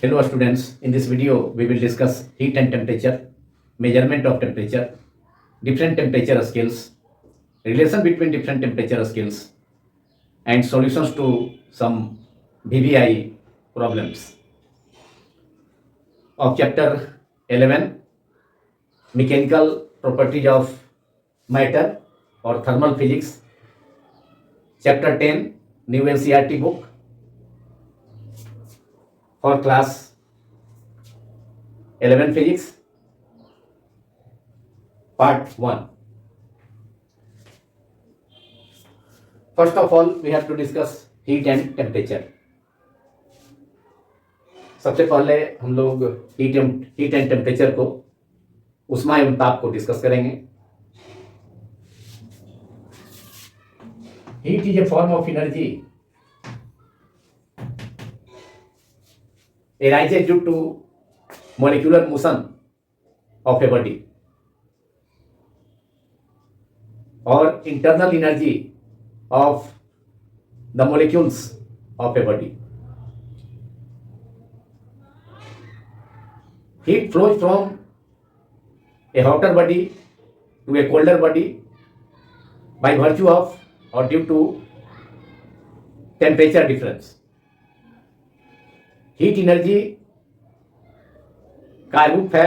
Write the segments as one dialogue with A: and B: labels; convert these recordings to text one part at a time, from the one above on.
A: Hello students, in this video we will discuss heat and temperature, measurement of temperature, different temperature scales, relation between different temperature scales and solutions to some VVI problems of chapter 11, mechanical properties of matter or thermal physics, chapter 10, new NCERT book for class 11 physics, part 1. First of all, we have to discuss heat and temperature. सबसे पहले हम लोग heat and temperature को, उष्मा एवं ताप को discuss करेंगे. Heat is a form of energy arises due to molecular motion of a body or internal energy of the molecules of a body. Heat flows from a hotter body to a colder body by virtue of or due to temperature difference. Heat energy का रूप है,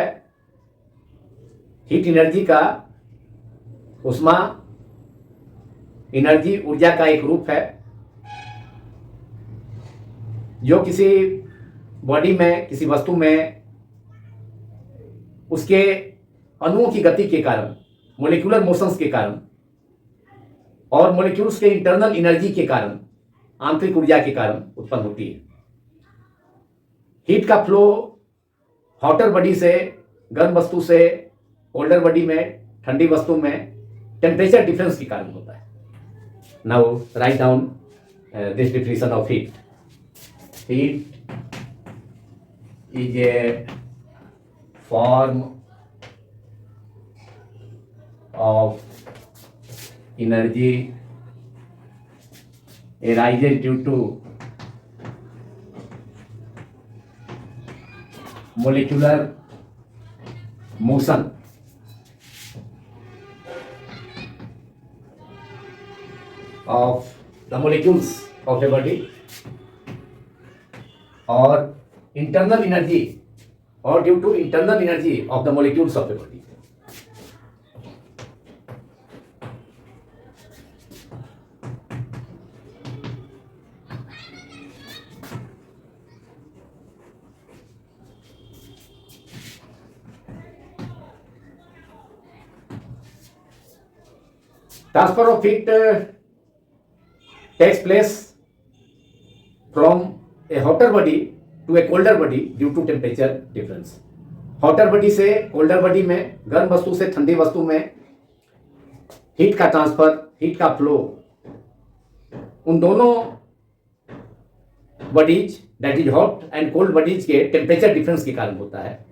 A: heat energy का उष्मा energy ऊर्जा का एक रूप है जो किसी बॉडी में, किसी वस्तु में उसके अणुओं की गति के कारण, मोलिकुलर मोशंस के कारण और मोलिक्यूल्स के इंटरनल एनर्जी के कारण, आंतरिक ऊर्जा के कारण उत्पन्न होती है. हीट का फ्लो हॉटर बॉडी से, गर्म वस्तु से, कोल्डर बॉडी में, ठंडी वस्तु में टेम्परेचर डिफरेंस के कारण होता है. Now write down this definition of heat. Heat is a form of energy arises due to molecular motion of the molecules of a body or internal energy or due to internal energy of the molecules of a body. Transfer of heat takes place from a hotter body to a colder body due to temperature difference. Hotter body से colder body में, गर्म वस्तु से ठंडी वस्तु में heat का transfer, heat का फ्लो उन दोनों bodies, that is hot and cold bodies के टेम्परेचर डिफरेंस के कारण होता है,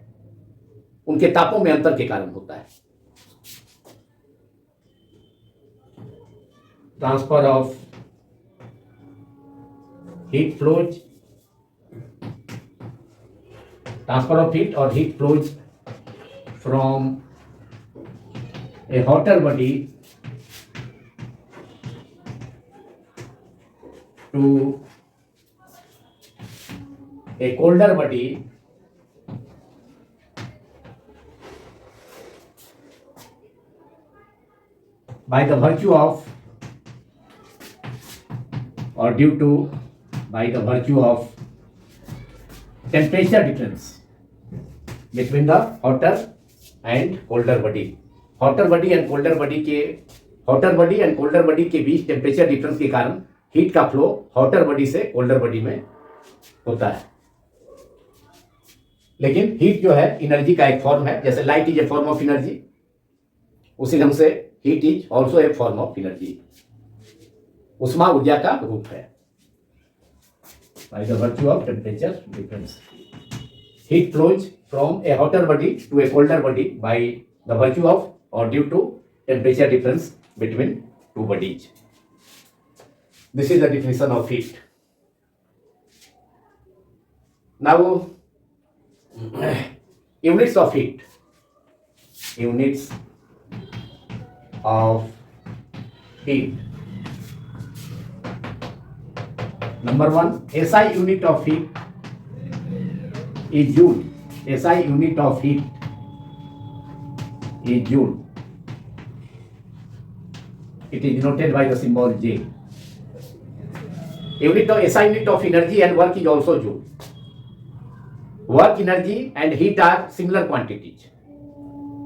A: उनके तापों में अंतर के कारण होता है. Transfer of heat flows, transfer of heat or heat flows from a hotter body to a colder body by the virtue of or due to, by the virtue of temperature difference between the hotter and colder body. Hotter body and colder body के, hotter body and colder body के बीच temperature difference के कारण heat का flow hotter body से colder body में होता है. लेकिन हीट जो है एनर्जी का एक फॉर्म है. जैसे light is a form of energy, उसी ढंग से heat is also a form of energy. उष्मा ऊर्जा का रूप है. By the virtue of temperature difference, heat flows from a hotter body to a colder body by the virtue of or due to temperature difference between two bodies. This is the definition of heat. Now units of heat. Units of heat. Number one, SI unit of heat is joule. SI unit of heat is joule. It is denoted by the symbol J. SI unit of energy and work is also joule. Work, energy and heat are similar quantities.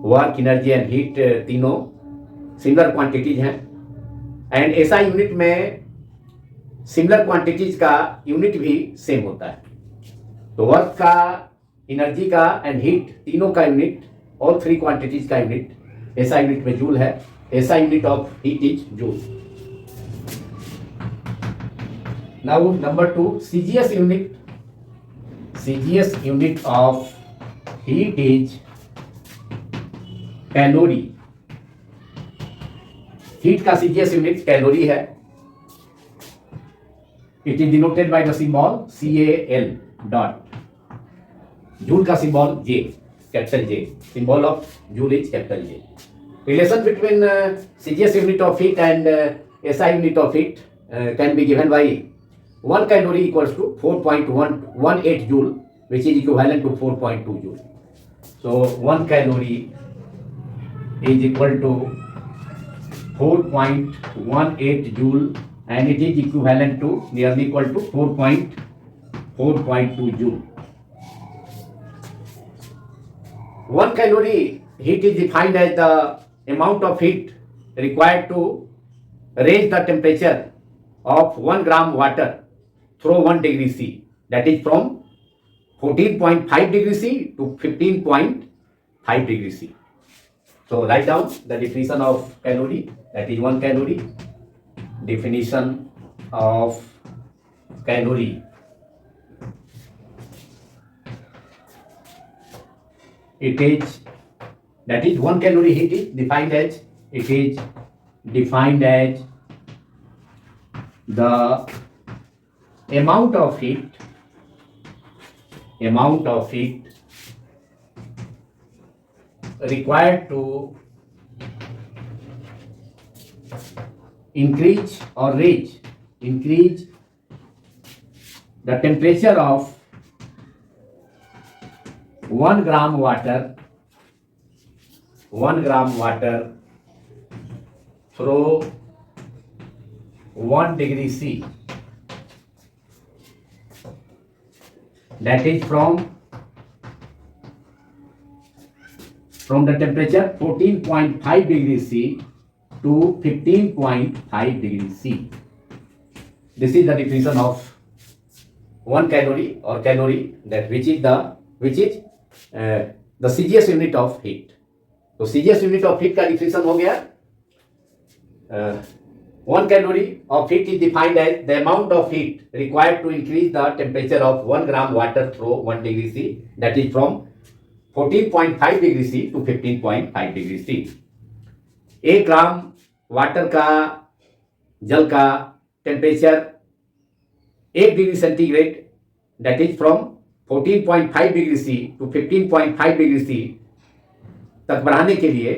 A: Work, energy and heat तीनों similar quantities हैं. And SI unit में similar quantities का unit भी same होता है. तो work का, energy का एंड हीट तीनों का यूनिट, ऑल थ्री क्वांटिटीज का यूनिट एसआई यूनिट में जूल है. SI unit of heat is joule. Now number 2, CGS unit. CGS unit of heat is calorie. Heat का सीजीएस यूनिट कैलोरी है. It is denoted by the symbol CAL dot. Joule का symbol J, capital J. Symbol of joule is capital J. Relation between CGS unit of heat and SI unit of heat can be given by 1 calorie equals to 4.118 joule, which is equivalent to 4.2 joule. So 1 calorie is equal to 4.18 joule, and it is equivalent to nearly equal to 4.2 joule. 1 calorie heat is defined as the amount of heat required to raise the temperature of 1 gram water through 1 degree C. That is from 14.5 degree C to 15.5 degree C. So write down the definition of calorie. That is 1 calorie. Definition of calorie. It is, that is 1 calorie heat is defined as, it is defined as the amount of heat required to increase the temperature of 1 gram water through 1 degree C. That is from the temperature 14.5 degree C to 15.5 degree C. This is the definition of 1 calorie or calorie, that which is the CGS unit of heat. तो CGS unit of heat का definition हो गया. 1 calorie of heat is defined as the amount of heat required to increase the temperature of 1 gram water through 1 degree C. That is from 14.5 degree C to 15.5 degree C. 1 gram water का, जल का temperature 1 degree centigrade, that is from 14.5 degree C to 15.5 degree C तक बढ़ाने के लिए,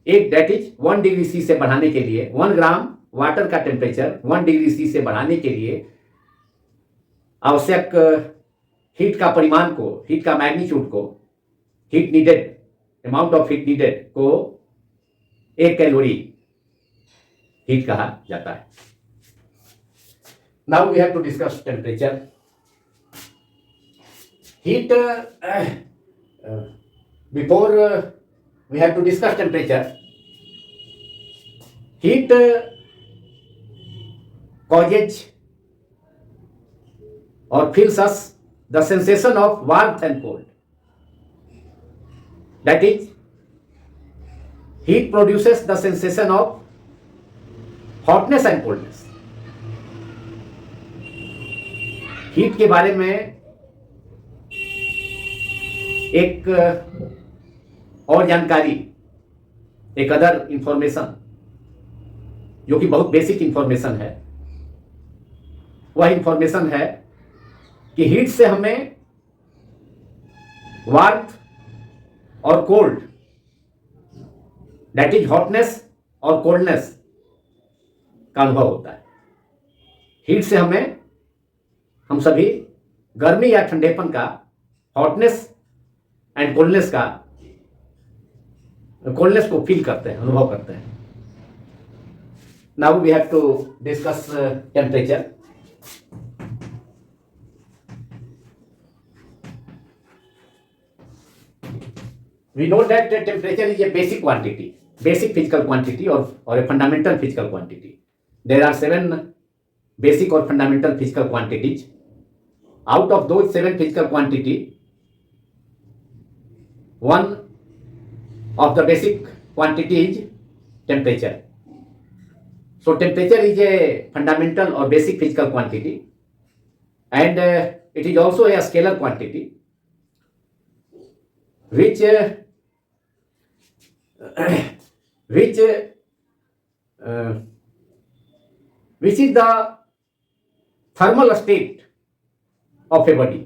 A: एक that is 1 degree C से बढ़ाने के लिए, 1 ग्राम वाटर का टेम्परेचर 1 डिग्री C से बढ़ाने के लिए आवश्यक हीट का परिमाण को, हीट का मैग्नीट्यूड को, heat needed, amount of heat needed को 1 कैलोरी हीट कहा जाता है. Now we have to discuss temperature. Heat, before we have to discuss temperature. Heat causes or fills us the sensation of warmth and cold. That is, heat produces the sensation of hotness and coldness. Heat के बारे में एक और जानकारी, एक other information जो कि बहुत बेसिक इंफॉर्मेशन है, वह इंफॉर्मेशन है कि हीट से हमें वार्थ और कोल्ड, दैट इज हॉटनेस और कोल्डनेस का अनुभव होता है। हीट से हम सभी गर्मी या ठंडेपन का, हॉटनेस एंड कोल्डनेस को फील करते हैं, अनुभव करते हैं। Now we have to discuss temperature. We know that temperature is a basic quantity, basic physical quantity or a fundamental physical quantity. There are 7 basic or fundamental physical quantities. Out of those 7 physical quantity, one of the basic quantity is temperature. So temperature is a fundamental or basic physical quantity, and it is also a scalar quantity which which is the thermal state of a body.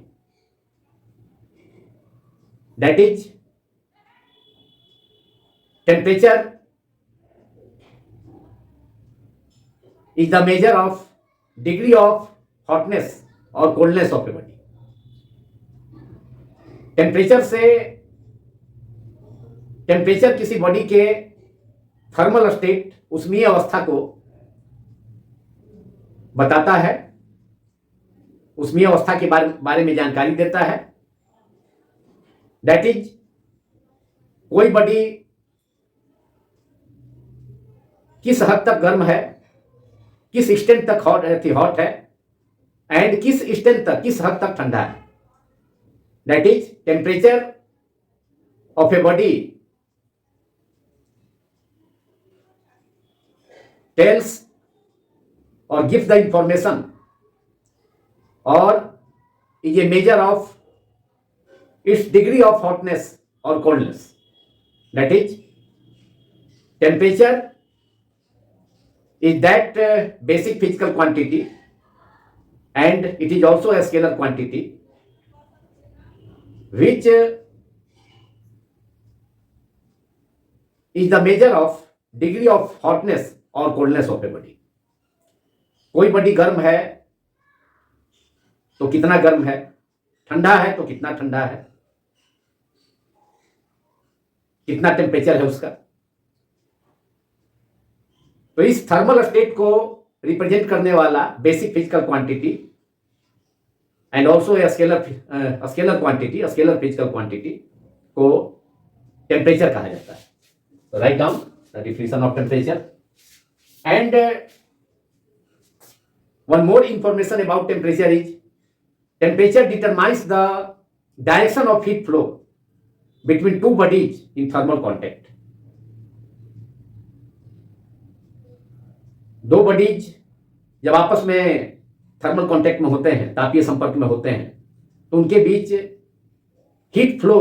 A: That is, temperature is the measure of degree of hotness or coldness of a body. Temperature किसी body के thermal state, उष्मीय अवस्था को बताता है, उष्मीय अवस्था के बारे में जानकारी देता है। दैट इज, कोई बॉडी किस हद तक गर्म है, किस एक्सटेंट तक हॉट है, एंड किस एक्सटेंट तक, किस हद तक ठंडा है। That is, temperature of a body tells or gives the information or is a measure of its degree of hotness or coldness. That is, temperature is that basic physical quantity, and it is also a scalar quantity which is the measure of degree of hotness और coldness of a body. कोई body गर्म है तो कितना गर्म है, ठंडा है तो कितना ठंडा है, कितना टेम्परेचर है उसका। तो इस थर्मल स्टेट को रिप्रेजेंट करने वाला basic physical quantity and also scalar physical quantity को टेम्परेचर कहा जाता है। तो write down the definition of temperature. And one more information about temperature is, temperature determines the direction of heat flow between two bodies in thermal contact. दो bodies जब आपस में thermal contact में होते हैं, तापीय संपर्क में होते हैं, तो उनके बीच हीट फ्लो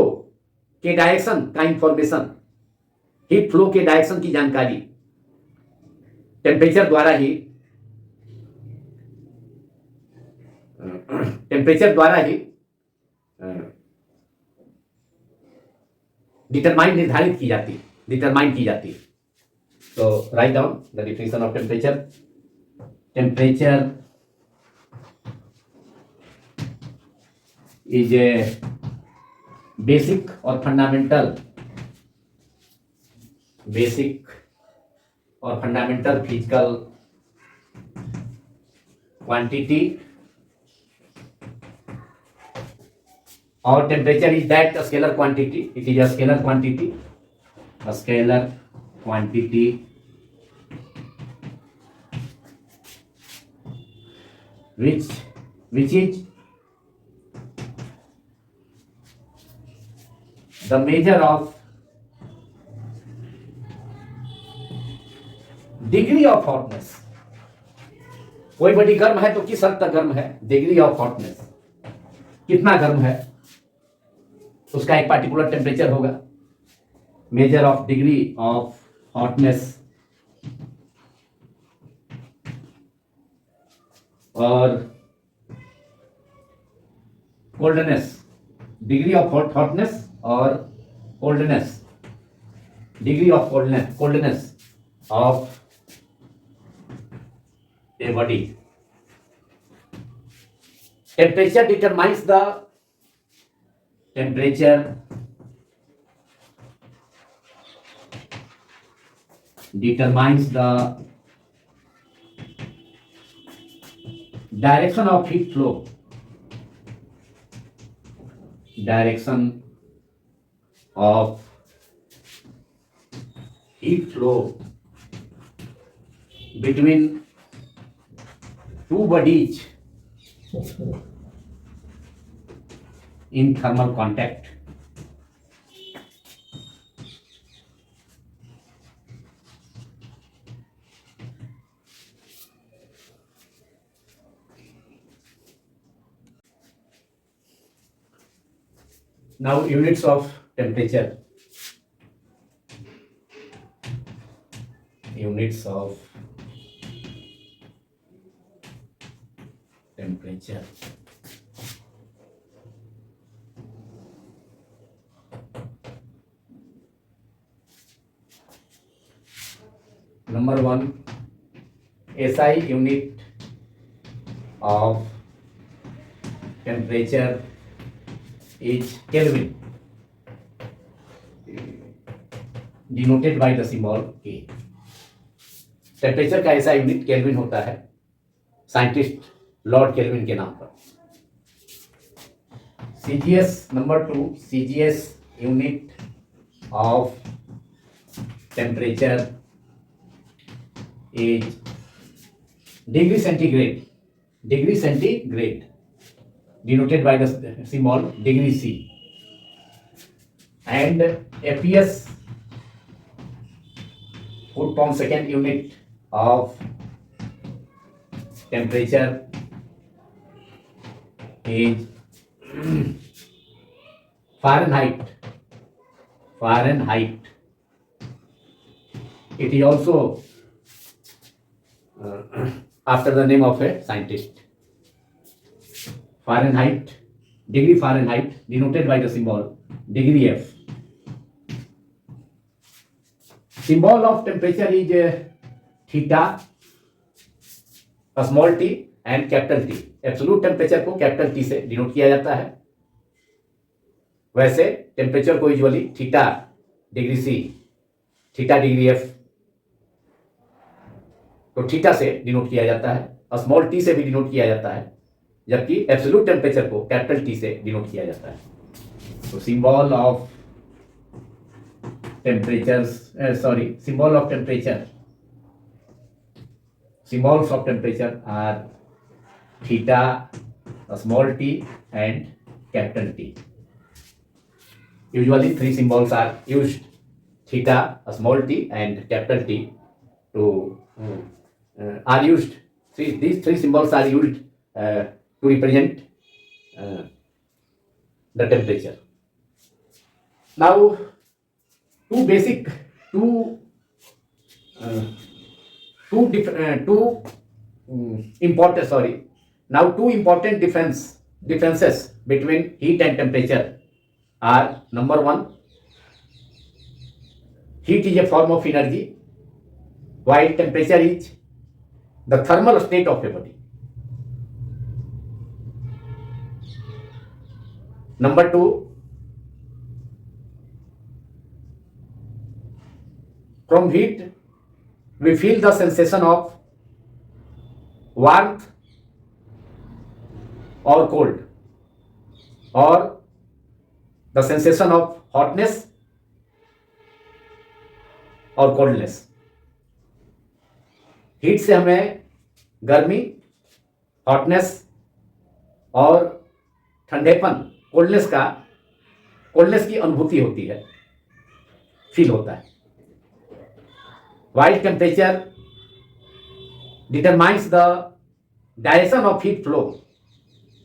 A: के डायरेक्शन का इंफॉर्मेशन, हीट फ्लो के डायरेक्शन की जानकारी टेम्परेचर द्वारा ही निर्धारित की जाती है, डिटरमाइन की जाती है। तो write down the definition of temperature. Temperature is a basic और फंडामेंटल फिजिकल क्वांटिटी, और temperature is that scalar quantity, it is a scalar quantity which is the measure of degree of hotness. कोई body गर्म है तो किस हद तक गर्म है, डिग्री ऑफ हॉटनेस, कितना गर्म है, उसका एक पार्टिकुलर टेम्परेचर होगा। Measure of degree of hotness और कोल्डनेस डिग्री ऑफ हॉटनेस और coldness, degree of coldness of a body. Temperature determines the temperature determines the direction of heat flow, direction of heat flow between two bodies in thermal contact. Now units of temperature. Units of temperature. Number 1, SI unit of temperature is Kelvin, denoted by the symbol K. Temperature का ऐसा unit kelvin होता है, scientist Lord kelvin के नाम पर. CGS number 2, CGS unit of temperature is degree centigrade, degree centigrade denoted by the symbol degree C, and APS foot pound second unit of temperature is Fahrenheit. Fahrenheit. It is also after the name of a scientist. Fahrenheit, degree Fahrenheit, denoted by the symbol degree F. Symbol of temperature is theta, small t and capital T. Absolute temperature को capital T से denote किया जाता है. वैसे temperature को usually theta degree C, theta degree F, तो theta से denote किया जाता है, और स्मॉल टी से भी डिनोट किया जाता है, जबकि एब्सोल्यूट टेम्परेचर को कैपिटल टी से डिनोट किया जाता है. तो symbol of temperatures, symbol of temperature, symbols of temperature are theta, small t and capital T. Usually 3 symbols are used, theta, small t and capital T to are used. These 3 symbols are used to represent the temperature. Now two important differences between heat and temperature are: number 1, heat is a form of energy while temperature is the thermal state of a body. Number 2, from heat we feel the sensation of warmth or cold, or the sensation of hotness और coldness. Heat से हमें गर्मी, hotness और ठंडेपन, coldness की अनुभूति होती है, feel होता है. While temperature determines the direction of heat flow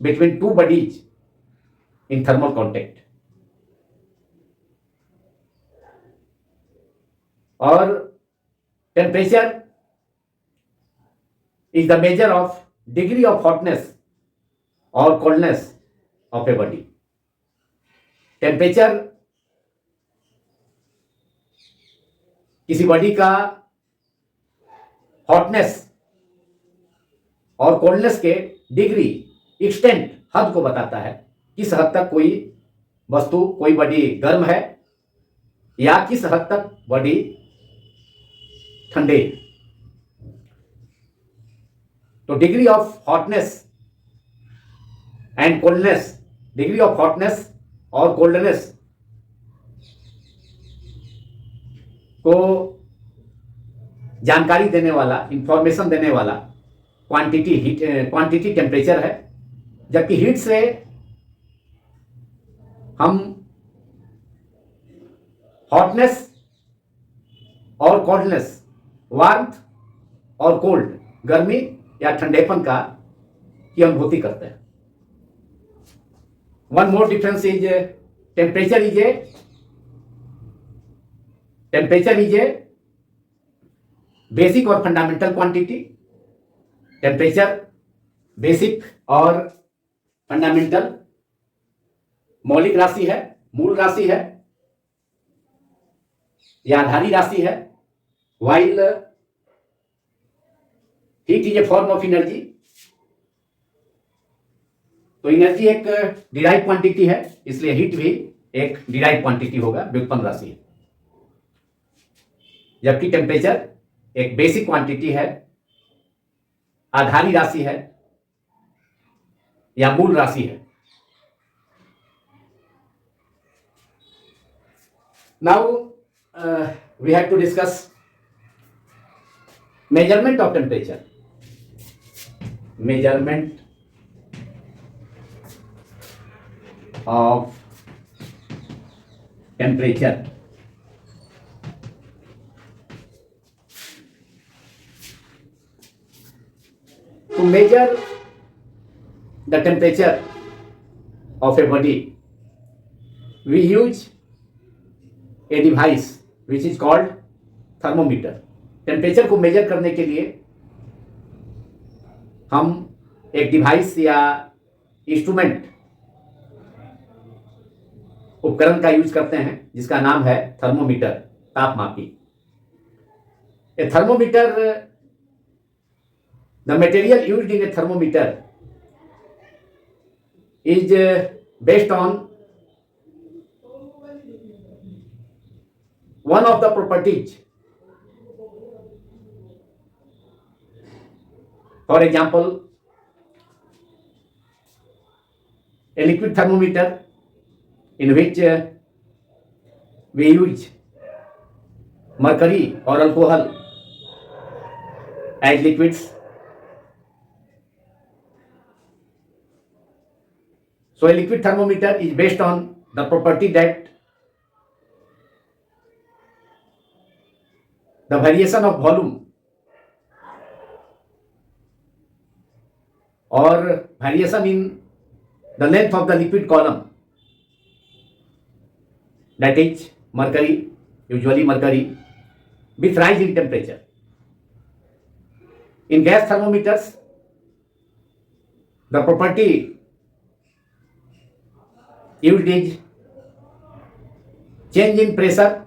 A: between two bodies in thermal contact. और temperature is the measure of degree of hotness or coldness of a body. Temperature किसी body का hotness और coldness के degree, extent, हद को बताता है। किस हद तक कोई वस्तु, कोई बॉडी गर्म है या किस हद तक बॉडी ठंडे। तो degree of hotness and coldness, degree of hotness और कोल्डनेस को जानकारी देने वाला, इंफॉर्मेशन देने वाला क्वांटिटी टेम्परेचर है। जबकि हीट से हम हॉटनेस और कोल्डनेस, वार्मथ और कोल्ड, गर्मी या ठंडेपन की अनुभूति करते हैं। One more difference is temperature is a basic और फंडामेंटल क्वांटिटी। टेम्परेचर बेसिक और फंडामेंटल मौलिक राशि है, मूल राशि है या आधारी राशि है। While heat is a form of energy. तो एनर्जी एक डिराइव क्वांटिटी है, इसलिए हीट भी एक डिराइव क्वांटिटी होगा, व्युत्पन्न राशि है। जबकि टेम्परेचर एक बेसिक क्वांटिटी है, आधारी राशि है या मूल राशि है। Now we have to discuss measurement of temperature. Measurement of temperature. To measure the temperature of a body, we use a device which is called thermometer. Temperature को मेजर करने के लिए हम एक डिवाइस या इंस्ट्रूमेंट, उपकरण का यूज करते हैं जिसका नाम है थर्मोमीटर, तापमापी। A thermometer, the material used in a thermometer is based on one of the properties. For example, a liquid thermometer in which we use mercury or alcohol as liquids. So a liquid thermometer is based on the property that the variation of volume or variation in the length of the liquid column, that is mercury, usually mercury, with rise in temperature. In gas thermometers, the property used is change in pressure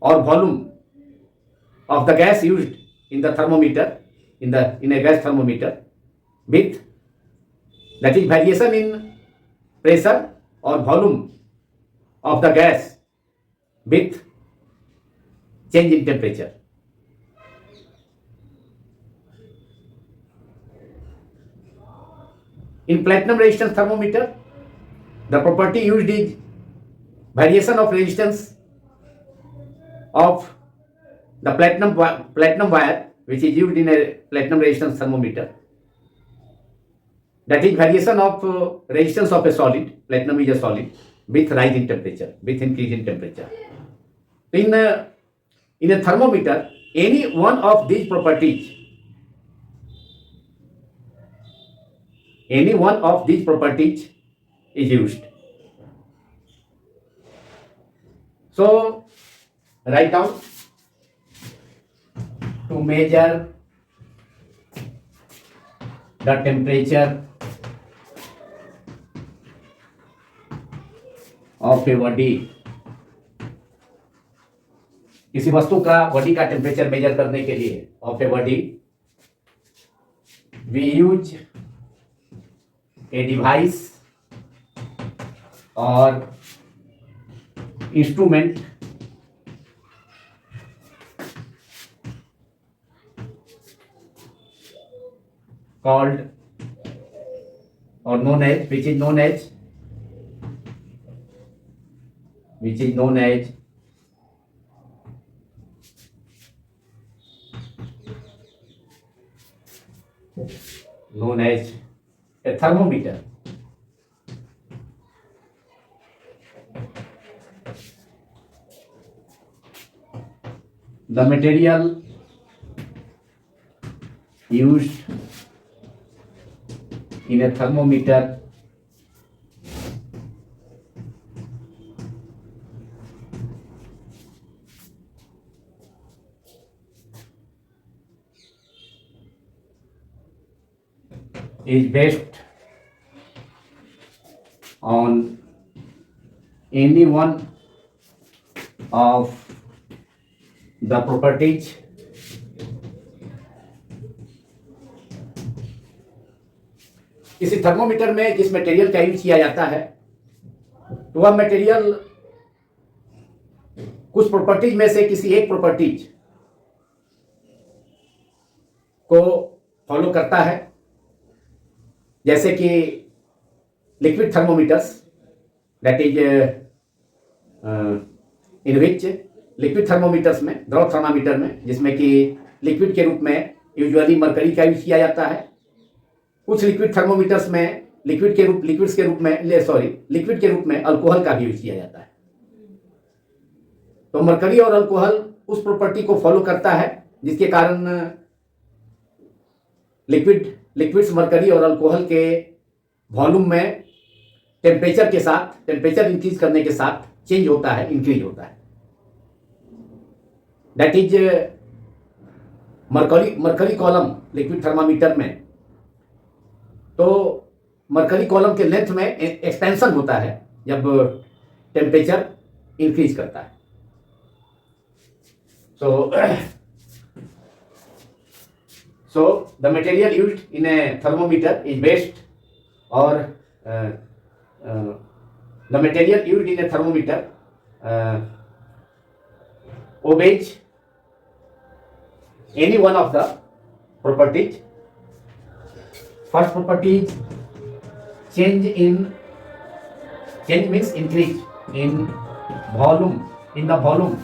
A: or volume of the gas used in the thermometer, in a gas thermometer, with, that is variation in pressure or volume of the gas with change in temperature. In platinum resistance thermometer, the property used is variation of resistance of the platinum wire which is used in a platinum resistance thermometer. That is variation of resistance of a solid, platinum is a solid, with rise in temperature, with increase in temperature. In a thermometer, any one of these properties, is used. So write down: to measure the temperature of a body, किसी वस्तु का body का temperature measure करने के लिए of a body we use a device और instrument called or known as which is known as a thermometer. The material used in a thermometer is based on any one of the properties किसी thermometer में जिस material का use किया जाता है तो वह मटेरियल कुछ प्रॉपर्टीज में से किसी एक प्रॉपर्टीज को फॉलो करता है, जैसे कि liquid thermometers that is in which liquid thermometers में, द्रव थर्मामीटर में, जिसमें कि लिक्विड के रूप में यूजुअली मरकरी का यूज किया जाता है। कुछ लिक्विड थर्मोमीटर्स में लिक्विड के रूप में अल्कोहल का भी यूज किया जाता है। तो मरकरी और अल्कोहल उस प्रॉपर्टी को फॉलो करता है जिसके कारण लिक्विड्स मरकरी और अल्कोहल के वॉल्यूम में टेम्परेचर इंक्रीज करने के साथ चेंज होता है, इंक्रीज होता है। That is mercury column liquid thermometer में, तो मरकरी कॉलम के लेंथ में एक्सपेंशन होता है जब टेम्परेचर इंक्रीज करता है। So the material used in a thermometer is based the material used in a thermometer obeys any one of the properties. First property is change means increase in volume, in the volume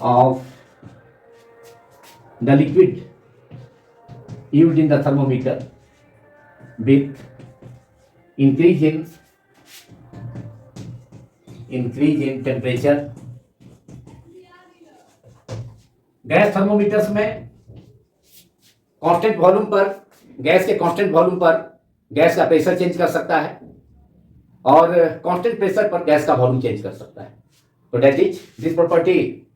A: of the liquid used in the thermometer with increase in temperature. Gas thermometers में constant volume पर gas का pressure change कर सकता है और constant pressure पर gas का volume change कर सकता है। तो that is this property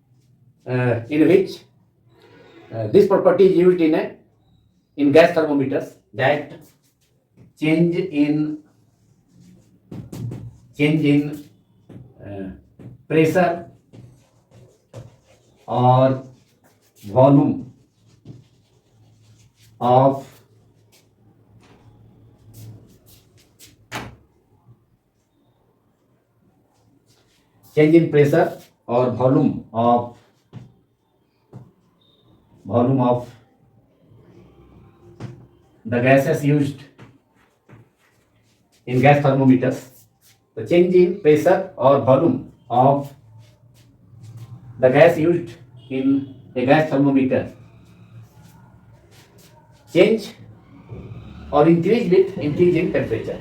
A: in which this property is used in gas thermometers, that change in pressure or volume of change in pressure or volume of the gases used in gas thermometers. The change in pressure or volume of the gas used in a gas thermometer change or increase with increase in temperature.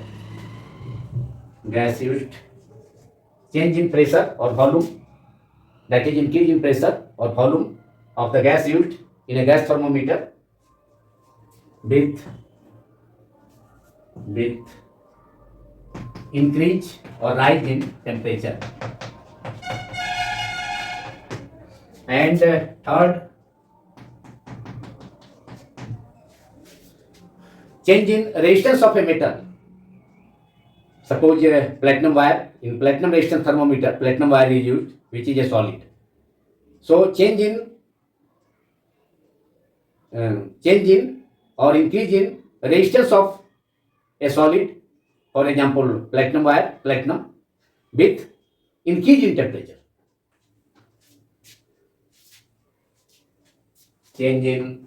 A: Gas used change in pressure or volume, that is increase in pressure or volume of the gas used in a gas thermometer with increase or rise in temperature. And third, change in resistance of a metal suppose platinum wire, in platinum resistance thermometer, platinum wire is used, which is a solid. So change in or increase in resistance of a solid, for example, platinum wire, platinum, with increase in temperature. Change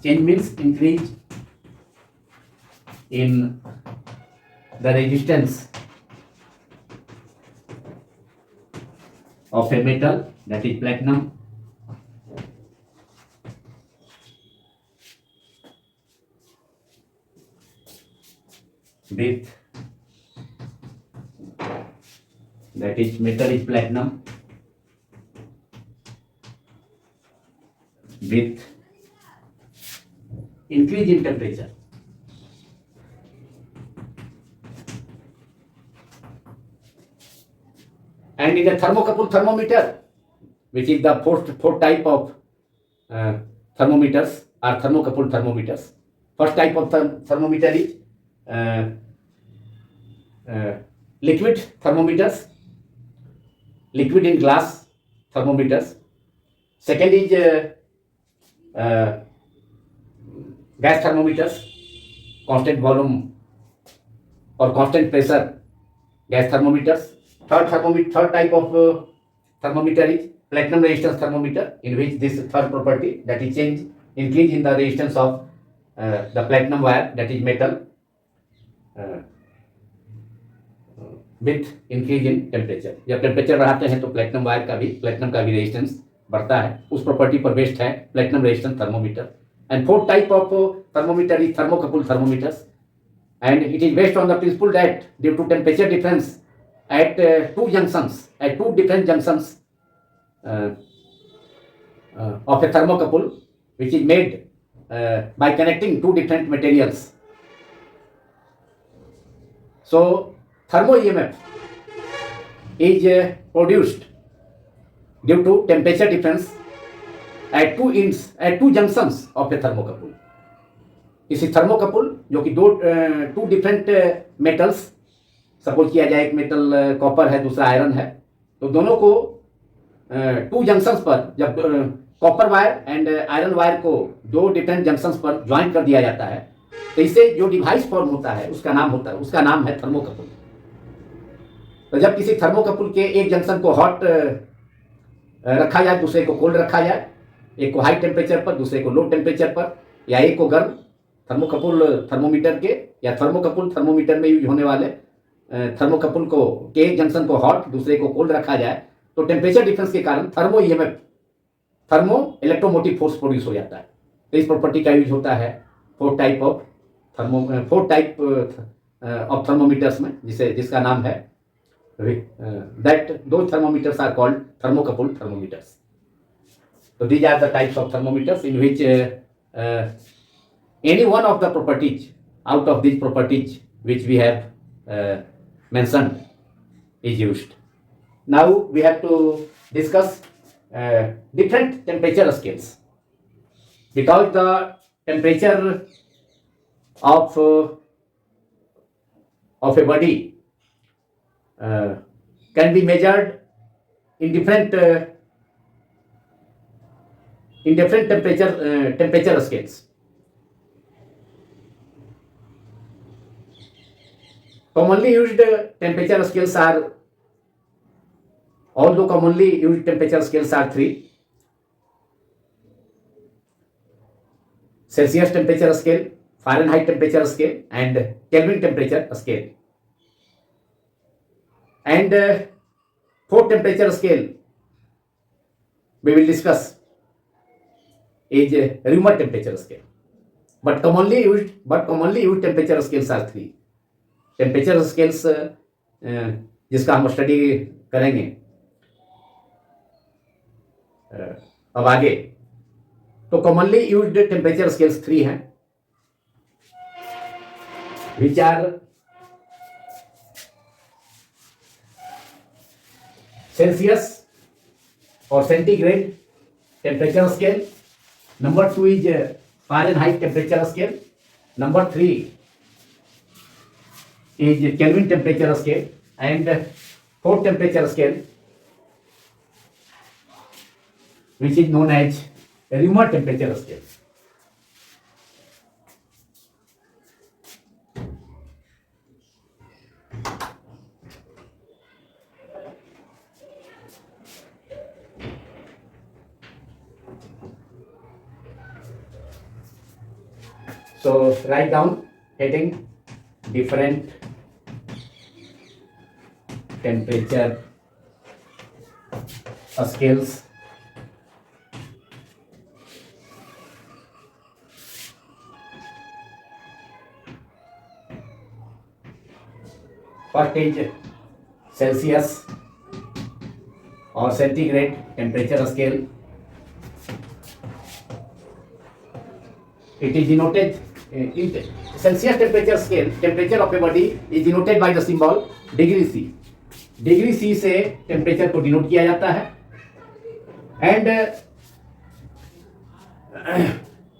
A: means increase in the resistance of a metal, that is platinum, with, that is metal is platinum, with increase in temperature. And in a thermocouple thermometer, which is the fourth type of thermometers are thermocouple thermometers. First type of thermometer is liquid thermometers, liquid in glass thermometers. Second is gas thermometers, constant volume or constant pressure gas thermometers. Third type of thermometer is platinum resistance thermometer, in which this third property, that is increase in the resistance of the platinum wire, that is metal, with increase in temperature. जब temperature बढ़ाते हैं तो platinum wire का भी resistance बढ़ता है. उस property पर बेस्ड है platinum resistance thermometer. And fourth type of thermometer is thermocouple thermometers, and it is based on the principle that due to temperature difference at two different junctions of a thermocouple, which is made by connecting two different materials. So thermo EMF is produced due to temperature difference at two junctions of a thermocouple. इसी thermocouple जो कि to different metals, suppose किया जाए एक metal copper है, दूसरा iron है, तो दोनों को टू जंक्शंस पर, जब copper wire and iron wire को दो डिफरेंट जंक्शंस पर ज्वाइन कर दिया जाता है, तो इससे जो डिवाइस फॉर्म होता है उसका नाम है थर्मोकपल. तो जब किसी थर्मोकपल के एक जंक्शन को हॉट रखा जाए, दूसरे को कोल्ड रखा जाए, एक को हाई टेम्परेचर पर, दूसरे को लो टेम्परेचर पर, या एक को गर्म, थर्मोकपल थर्मोमीटर के या थर्मोकपल थर्मोमीटर में यूज होने वाले थर्मोकपल को के एक जंक्शन को हॉट, दूसरे को कोल्ड रखा जाए, तो टेम्परेचर डिफरेंस के कारण thermo EMF, thermo electromotive force produce हो जाता है. तो इस प्रॉपर्टी का यूज होता है फोर्थ टाइप ऑफ थर्मोमीटर्स में, जिसका नाम है that those thermometers are called thermocouple thermometers. So these are the types of thermometers in which any one of the properties out of these properties which we have mentioned is used. Now we have to discuss different temperature scales, because the temperature of a body can be measured in different temperature scales. Commonly used temperature scales are three: Celsius temperature scale, Fahrenheit temperature scale, and Kelvin temperature scale. And fourth temperature scale we will discuss is Reaumur temperature scale. But commonly used temperature scales are three. Temperature scales जिसका हम study करेंगे अब आगे, तो commonly used temperature scales three हैं, which are Celsius or centigrade temperature scale. Number two is Fahrenheit temperature scale. Number three is Kelvin temperature scale, and fourth temperature scale, which is known as Reaumur temperature scale. So write down heading different temperature scales. First is Celsius or centigrade temperature scale. It is denoted in Celsius temperature scale. Temperature of a body is denoted by the symbol degree C. Degree C से temperature को denote किया जाता है, and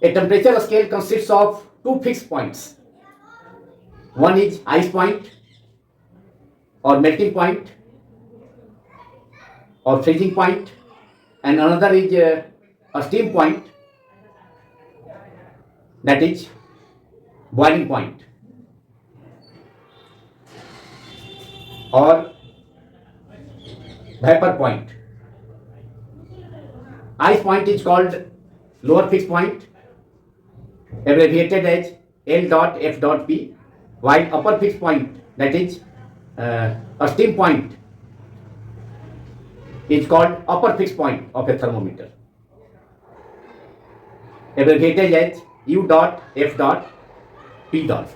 A: a temperature scale consists of two fix points. One is ice point और melting point और freezing point, and another is a steam point, that is boiling point. और vapor point. Ice point is called lower fixed point, abbreviated as L dot F dot P, while upper fixed point, that is a steam point, is called upper fixed point of a thermometer, abbreviated as U dot F dot P dot.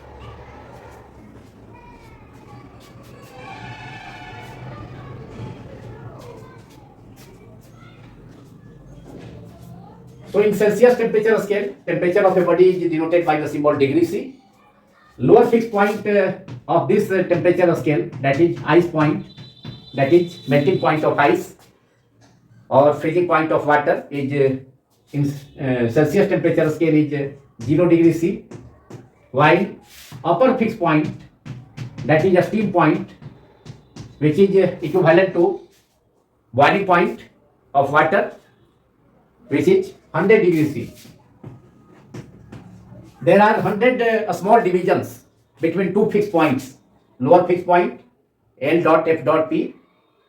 A: So in Celsius temperature scale, temperature of a body is denoted by the symbol degree C. Lower fixed point of this temperature scale, that is ice point, that is melting point of ice or freezing point of water, is in Celsius temperature scale is 0 degree C, while upper fixed point, that is a steam point, which is equivalent to boiling point of water, which is 100 degree C. There are 100 small divisions between two fixed points. Lower fixed point L dot F dot P,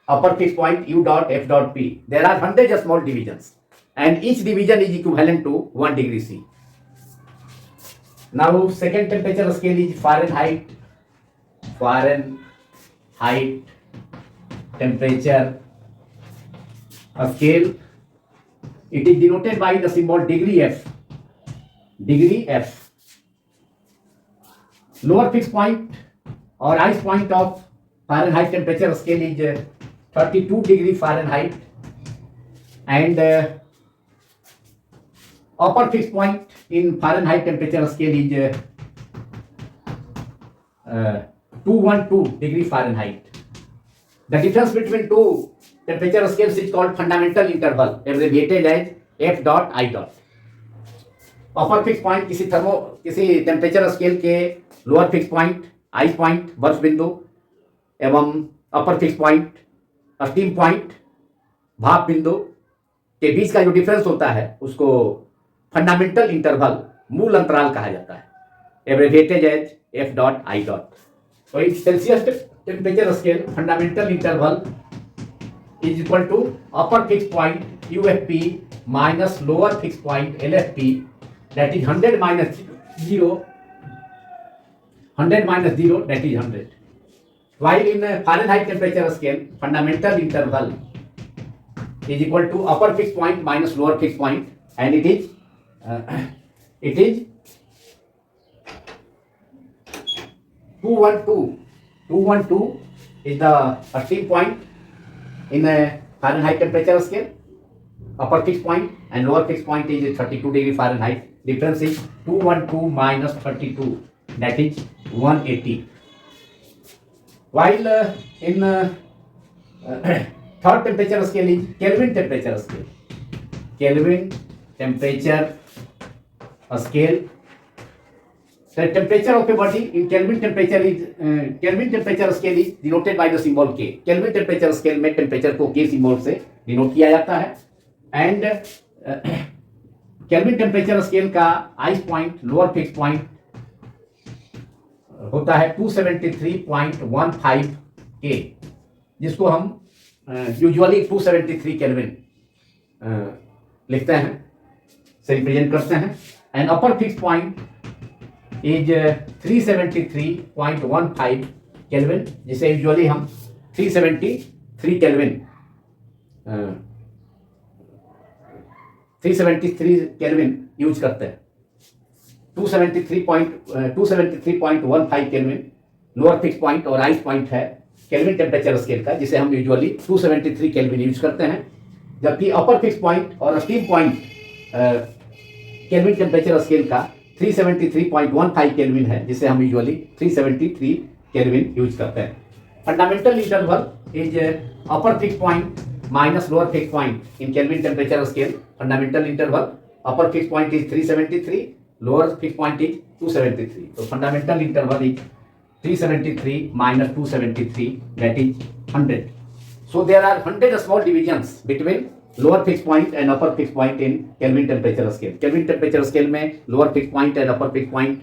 A: upper fixed point U dot F dot P. There are 100 small divisions, and each division is equivalent to 1 degree C. Now second temperature scale is Fahrenheit. Fahrenheit temperature scale. It is denoted by the symbol degree F. Degree F. Lower fixed point or ice point of Fahrenheit temperature scale is 32 degree Fahrenheit, and upper fixed point in Fahrenheit temperature scale is 212 degree Fahrenheit. The difference between two temperature scales is called fundamental interval, abbreviated as F dot I dot. Upper fix point किसी temperature scale के lower fix point ice point बर्फ बिंदु एवं अपर fix point steam point भाप बिंदु के बीच का जो डिफरेंस होता है उसको फंडामेंटल इंटरवल, मूल अंतराल कहा जाता है, abbreviated as F dot I dot. तो in Celsius temperature scale fundamental interval is equal to upper fixed point UFP minus lower fixed point LFP, that is 100 minus 0, 100 minus 0, that is 100. While in Fahrenheit temperature scale, fundamental interval is equal to upper fixed point minus lower fixed point, and it is 212. 212 is the steam point in a Fahrenheit temperature scale. Upper fixed point and lower fixed point is 32 degree Fahrenheit. Difference is 212 minus 32, that is 180. While in third temperature scale is Kelvin temperature scale. Kelvin temperature scale. The temperature of a body in Kelvin temperature is Kelvin temperature scale is denoted by the symbol K. Kelvin temperature scale में temperature को K symbol से denote किया जाता है and Kelvin temperature scale का ice point lower fixed point होता है 273.15 K, जिसको हम यूजुअली 273 केल्विन लिखते हैं, से रिप्रेजेंट करते हैं and upper fix point is 373.15 kelvin, जिसे यूजुअली हम 373 केल्विन 373 केल्विन यूज करते हैं। 273.15 केल्विन लोअर फिक्स पॉइंट और आइस पॉइंट है केल्विन टेम्परेचर स्केल का, जिसे हम यूजुअली 273 केल्विन यूज करते हैं, जबकि अपर फिक्स पॉइंट और steam point kelvin temperature scale का 373.15 केल्विन है, जिसे हम यूजुअली 373 केल्विन यूज करते हैं। Fundamental interval is upper fix point minus lower fix point in Kelvin temperature scale. Fundamental interval upper fix point is 373, lower fix point is 273, तो fundamental interval is 373 minus 273, that is 100. So there are 100 small divisions between lower fixed point and upper fixed point in Kelvin temperature scale. Kelvin temperature scale में lower fixed point and upper fixed point,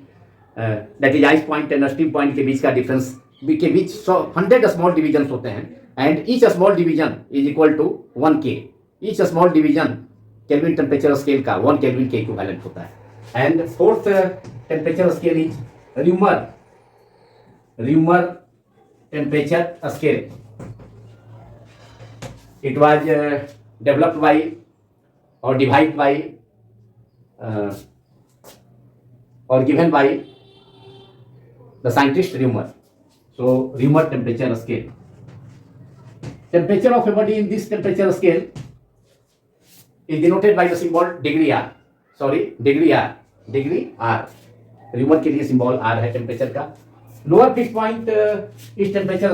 A: that is ice point and steam point के बीच का difference के बीच 100 small divisions होते हैं and each small division is equal to 1 K. Each small division Kelvin temperature scale का 1 Kelvin के equivalent होता है। And fourth temperature scale is Reaumur temperature scale. It was developed by or devised by or given by the scientist Reaumur. So Reaumur temperature scale. Temperature of a body in this temperature scale is denoted by the symbol degree R. Degree R. Reaumur के लिए symbol R है temperature का। Lower fix point इस temperature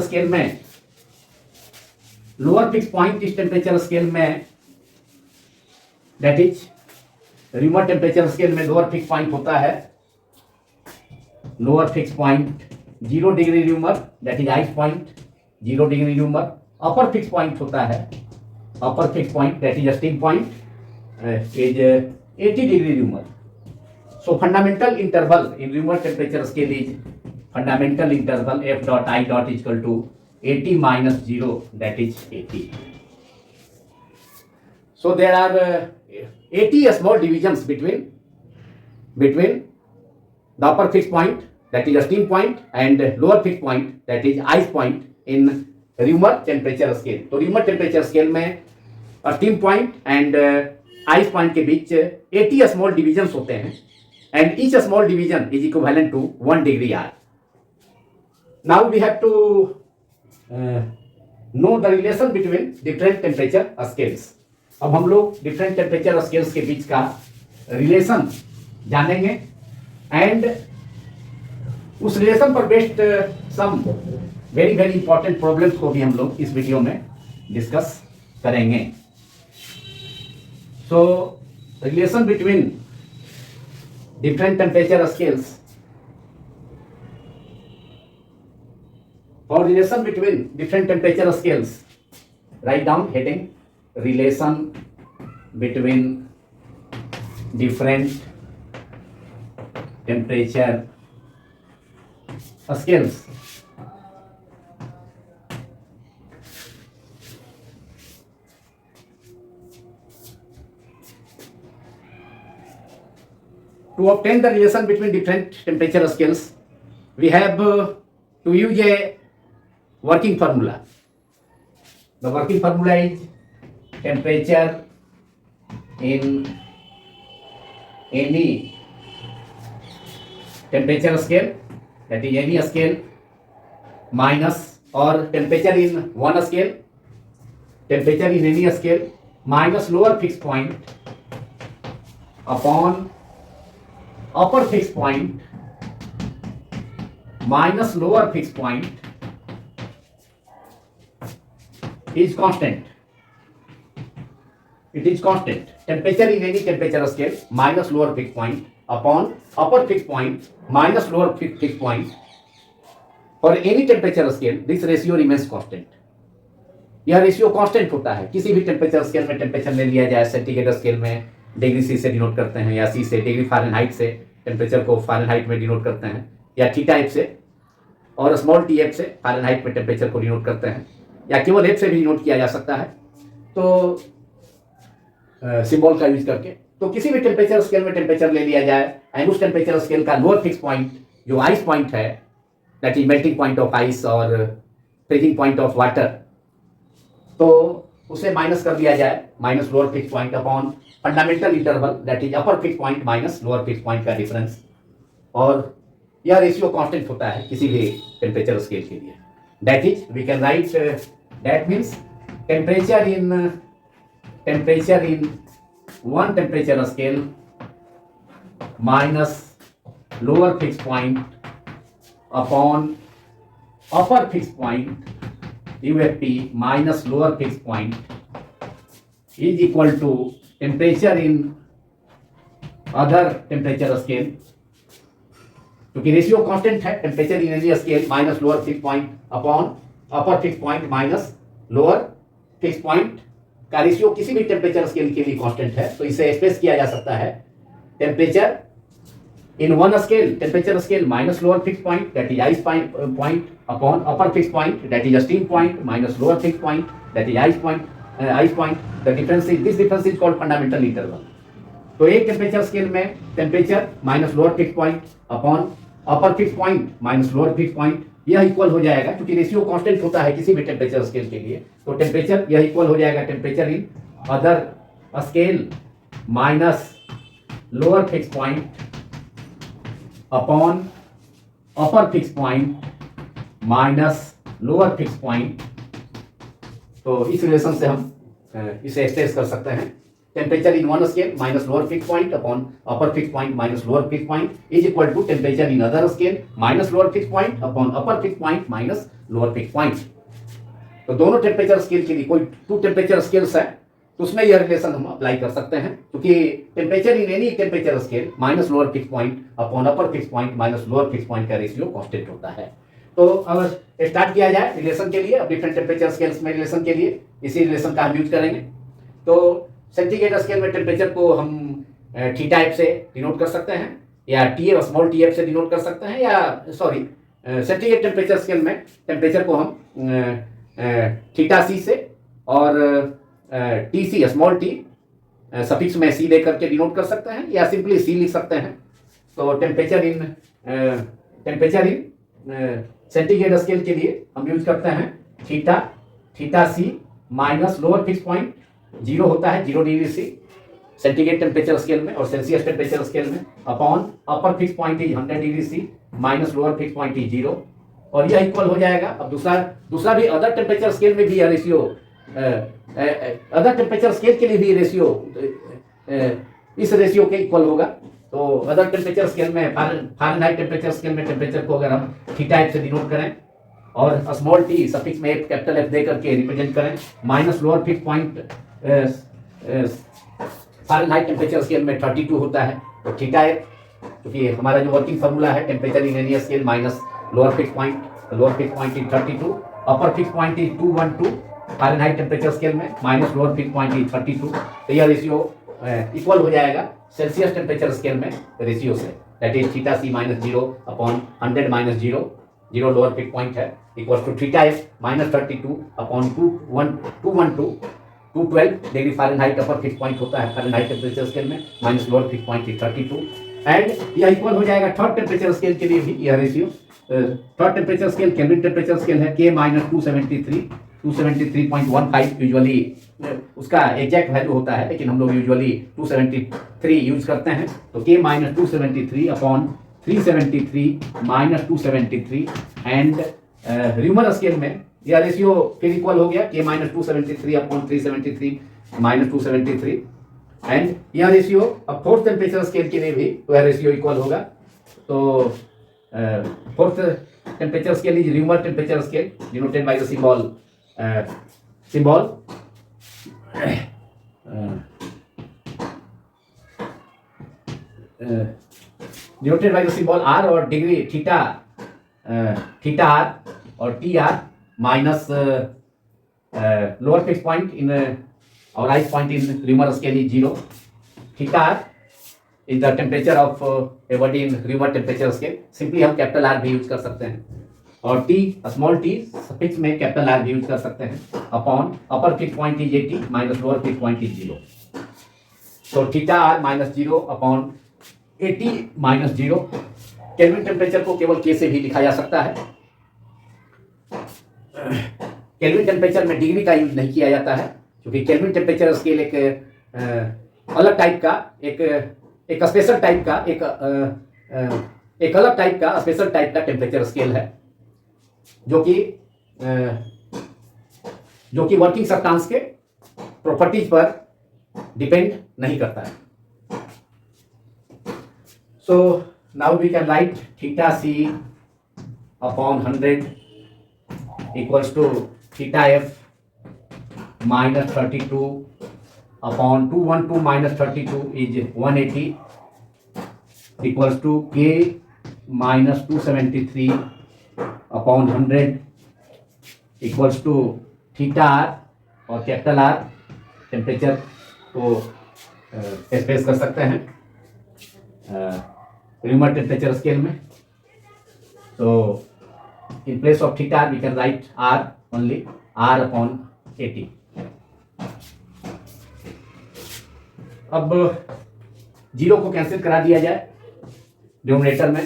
A: scale में that is remote temperature scale में lower fix point होता है, lower fix point 0 degree remote, that is ice point 0 degree remote. Upper fix point होता है, upper fix point that is steam point is 80 degree remote. So fundamental interval in remote temperature scale is fundamental interval f dot I dot is equal to 80 minus 0, that is 80. So there are 80 small divisions between the upper fixed point, that is a steam point, and lower fixed point, that is ice point in Reaumur temperature scale. तो Reaumur temperature scale में steam point and ice point के बीच 80 small divisions होते हैं and each small division is equivalent to 1 degree R. Now we have to know the relation between different temperature scales. अब हम लोग different temperature scales के बीच का relation जानेंगे and उस relation पर based some very important problems को भी हम लोग इस वीडियो में discuss करेंगे. So relation between different temperature scales. For relation between different temperature scales, write down heading relation between different temperature scales. To obtain the relation between different temperature scales, we have to use a working formula. The working formula is temperature in any temperature scale, that is any scale, minus or temperature in one scale, temperature in any scale minus lower fixed point upon upper fixed point minus lower fixed point is constant. It is constant. Temperature in any temperature scale minus lower fix point upon upper fix point minus lower fix point for any temperature scale this ratio remains constant. यह ratio constant होता है किसी भी temperature scale में। Temperature ले लिया जाए centigrade scale में डिग्री सी से डिनोट करते हैं, या सी से, डिग्री फ़ारेनहाइट से टेम्परेचर को फ़ारेनहाइट में डिनोट करते हैं, या थीटा एफ से, और स्मॉल टी एफ से फ़ारेनहाइट में टेम्परेचर को डिनोट करते हैं, या केवल एफ से भी डिनोट किया जा सकता है, तो सिंबल का यूज करके। तो किसी भी टेम्परेचर स्केल में टेम्परेचर ले लिया जाए एंड उस टेम्परेचर स्केल का लोअर फिक्स पॉइंट जो आइस पॉइंट है, that is melting point of ice और फ्रीजिंग पॉइंट ऑफ वाटर, तो उसे माइनस कर दिया जाए, minus lower fix point upon fundamental interval that is upper fix point minus lower fix point का difference. और यह रेशियो कांस्टेंट होता है किसी भी टेम्परेचर स्केल के लिए। That is we can write that means temperature in one temperature scale minus lower fixed point upon upper fixed point UFP minus lower fixed point is equal to temperature in other temperature scale। क्योंकि ratio constant है, temperature in any scale minus lower fix point upon upper fix point minus lower fix point का ratio किसी भी temperature scale के लिए constant है। तो इसे एक्सप्रेस किया जा सकता है temperature in one scale, temperature scale minus lower fix point that is ice point upon upper fix point that is steam point minus lower fix point that is ice point. The difference is this difference is called fundamental interval. तो एक temperature scale में temperature minus lower fix point upon upper fix point minus lower fix point, यह equal हो जाएगा, क्योंकि ratio constant होता है किसी भी टेम्परेचर स्केल के लिए। तो टेम्परेचर यह इक्वल हो जाएगा temperature in other scale minus lower fix point upon upper fix point minus lower fix point. तो इस रिलेशन से हम इसे एक्सप्रेस कर सकते हैं temperature in one scale minus lower fix point upon upper fix point minus lower fix point is equal to temperature in other scale minus lower fix point upon upper fix point minus lower fix point. तो दोनों temperature scale के लिए कोई to temperature scales है तो उसमें यह relation हम अप्लाई कर सकते हैं, क्योंकि temperature in any temperature scale minus lower fix point upon upper fix point minus lower fix point का रेशियो कांस्टेंट होता है। तो अब स्टार्ट किया जाए रिलेशन के लिए, अब डिफरेंट टेम्परेचर स्केल्स में रिलेशन के लिए इसी रिलेशन का हम यूज करेंगे। तो सेंटीग्रेड स्केल में टेम्परेचर को हम थीटा एफ से डिनोट कर सकते हैं, या T F small T F से डिनोट कर सकते हैं, या सॉरी सेंटीग्रेड टेम्परेचर स्केल में टेम्परेचर को हम थीटा सी से और T C small T suffix में सी दे करके डिनोट कर सकते हैं, या सिंपली सी लिख सकते हैं। तो टेम्परेचर इन सेंटीग्रेड स्केल के लिए हम यूज करते हैं theta C minus lower fix point, zero होता है 0 degree C centigrade temperature scale में, और सेल्सियस टेम्परेचर स्केल में upon upper fix point is 100 degree C minus lower fix point is 0, और यह इक्वल हो जाएगा। अब दूसरा भी अदर टेम्परेचर स्केल में भी यह रेशियो, अदर टेम्परेचर स्केल के लिए भी रेशियो इस रेशियो के इक्वल होगा। तो अदर टेम्परेचर स्केल में फ़ारेनहाइट टेम्परेचर स्केल में टेम्परेचर को अगर हम थीटा एफ से डिनोट करें और स्मॉल टी सफिक्स में एफ कैपिटल एफ दे करके रिप्रेजेंट करें, minus lower fix point Fahrenheit temperature scale में 32 होता है। तो थीटा एफ, क्योंकि हमारा जो वर्किंग फार्मूला है temperature in any scale minus lower fix point, lower fix point is 32, upper fix point is 212 Fahrenheit temperature scale में minus lower fix point is 32। तो यह रेशियो इक्वल हो जाएगा सेल्सियस टेम्परेचर स्केल में ratio से, that is theta C minus 0 upon 100 minus 0 lower fix point है, equal to theta F minus 32 upon 212 degree Fahrenheit upper fix point होता है Fahrenheit temperature scale में, minus lower fix point is 32, and यह equal हो जाएगा third temperature scale के लिए भी। यह ratio third temperature scale kelvin temperature scale है, K माइनस 273.15 यूजुअली उसका एग्जैक्ट वैल्यू होता है, लेकिन हम लोग यूजुअली 273 यूज करते हैं। तो K minus 273 upon 373 minus 273, and Reaumur scale में यह रेशियो फिर इक्वल हो गया K minus 273 upon 373 minus 273, and यह रेशियो अब फोर्थ टेम्परेचर स्केल के लिए भी वह रेशियो इक्वल होगा। तो fourth temperature scale is Reaumur temperature scale denoted by the symbol denoted by the symbol R और डिग्री थीटा थीटा आर और T R minus lower fix point इन और rise point in Reaumur scale is 0. Theta R is the temperature of a body in Reaumur temperature scale. Simply हम capital R भी use कर सकते हैं और T small T suffix में capital R भी use कर सकते हैं upon upper fix point is 80 minus lower fix point is 0. तो theta R minus 0 upon 80 minus 0. Kelvin temperature को केवल के से भी लिखा जा सकता है. केल्विन टेम्परेचर में डिग्री का यूज नहीं किया जाता है क्योंकि केल्विन टेम्परेचर स्केल एक अलग टाइप का एक स्पेशल टाइप का एक अलग टाइप का स्पेशल टाइप का टेम्परेचर स्केल है जो कि वर्किंग सब्सटेंस के प्रॉपर्टीज पर डिपेंड नहीं करता है. So now we can write theta C upon 100 equals to theta F minus 32 upon 212 minus 32 is 180 equals to K minus 273 upon 100 equals to theta R और capital R temperature को express कर सकते हैं Reaumur temperature scale में. तो in place of theta we can write R only R upon 80. अब 0 को cancel करा दिया जाए डिनोमिनेटर में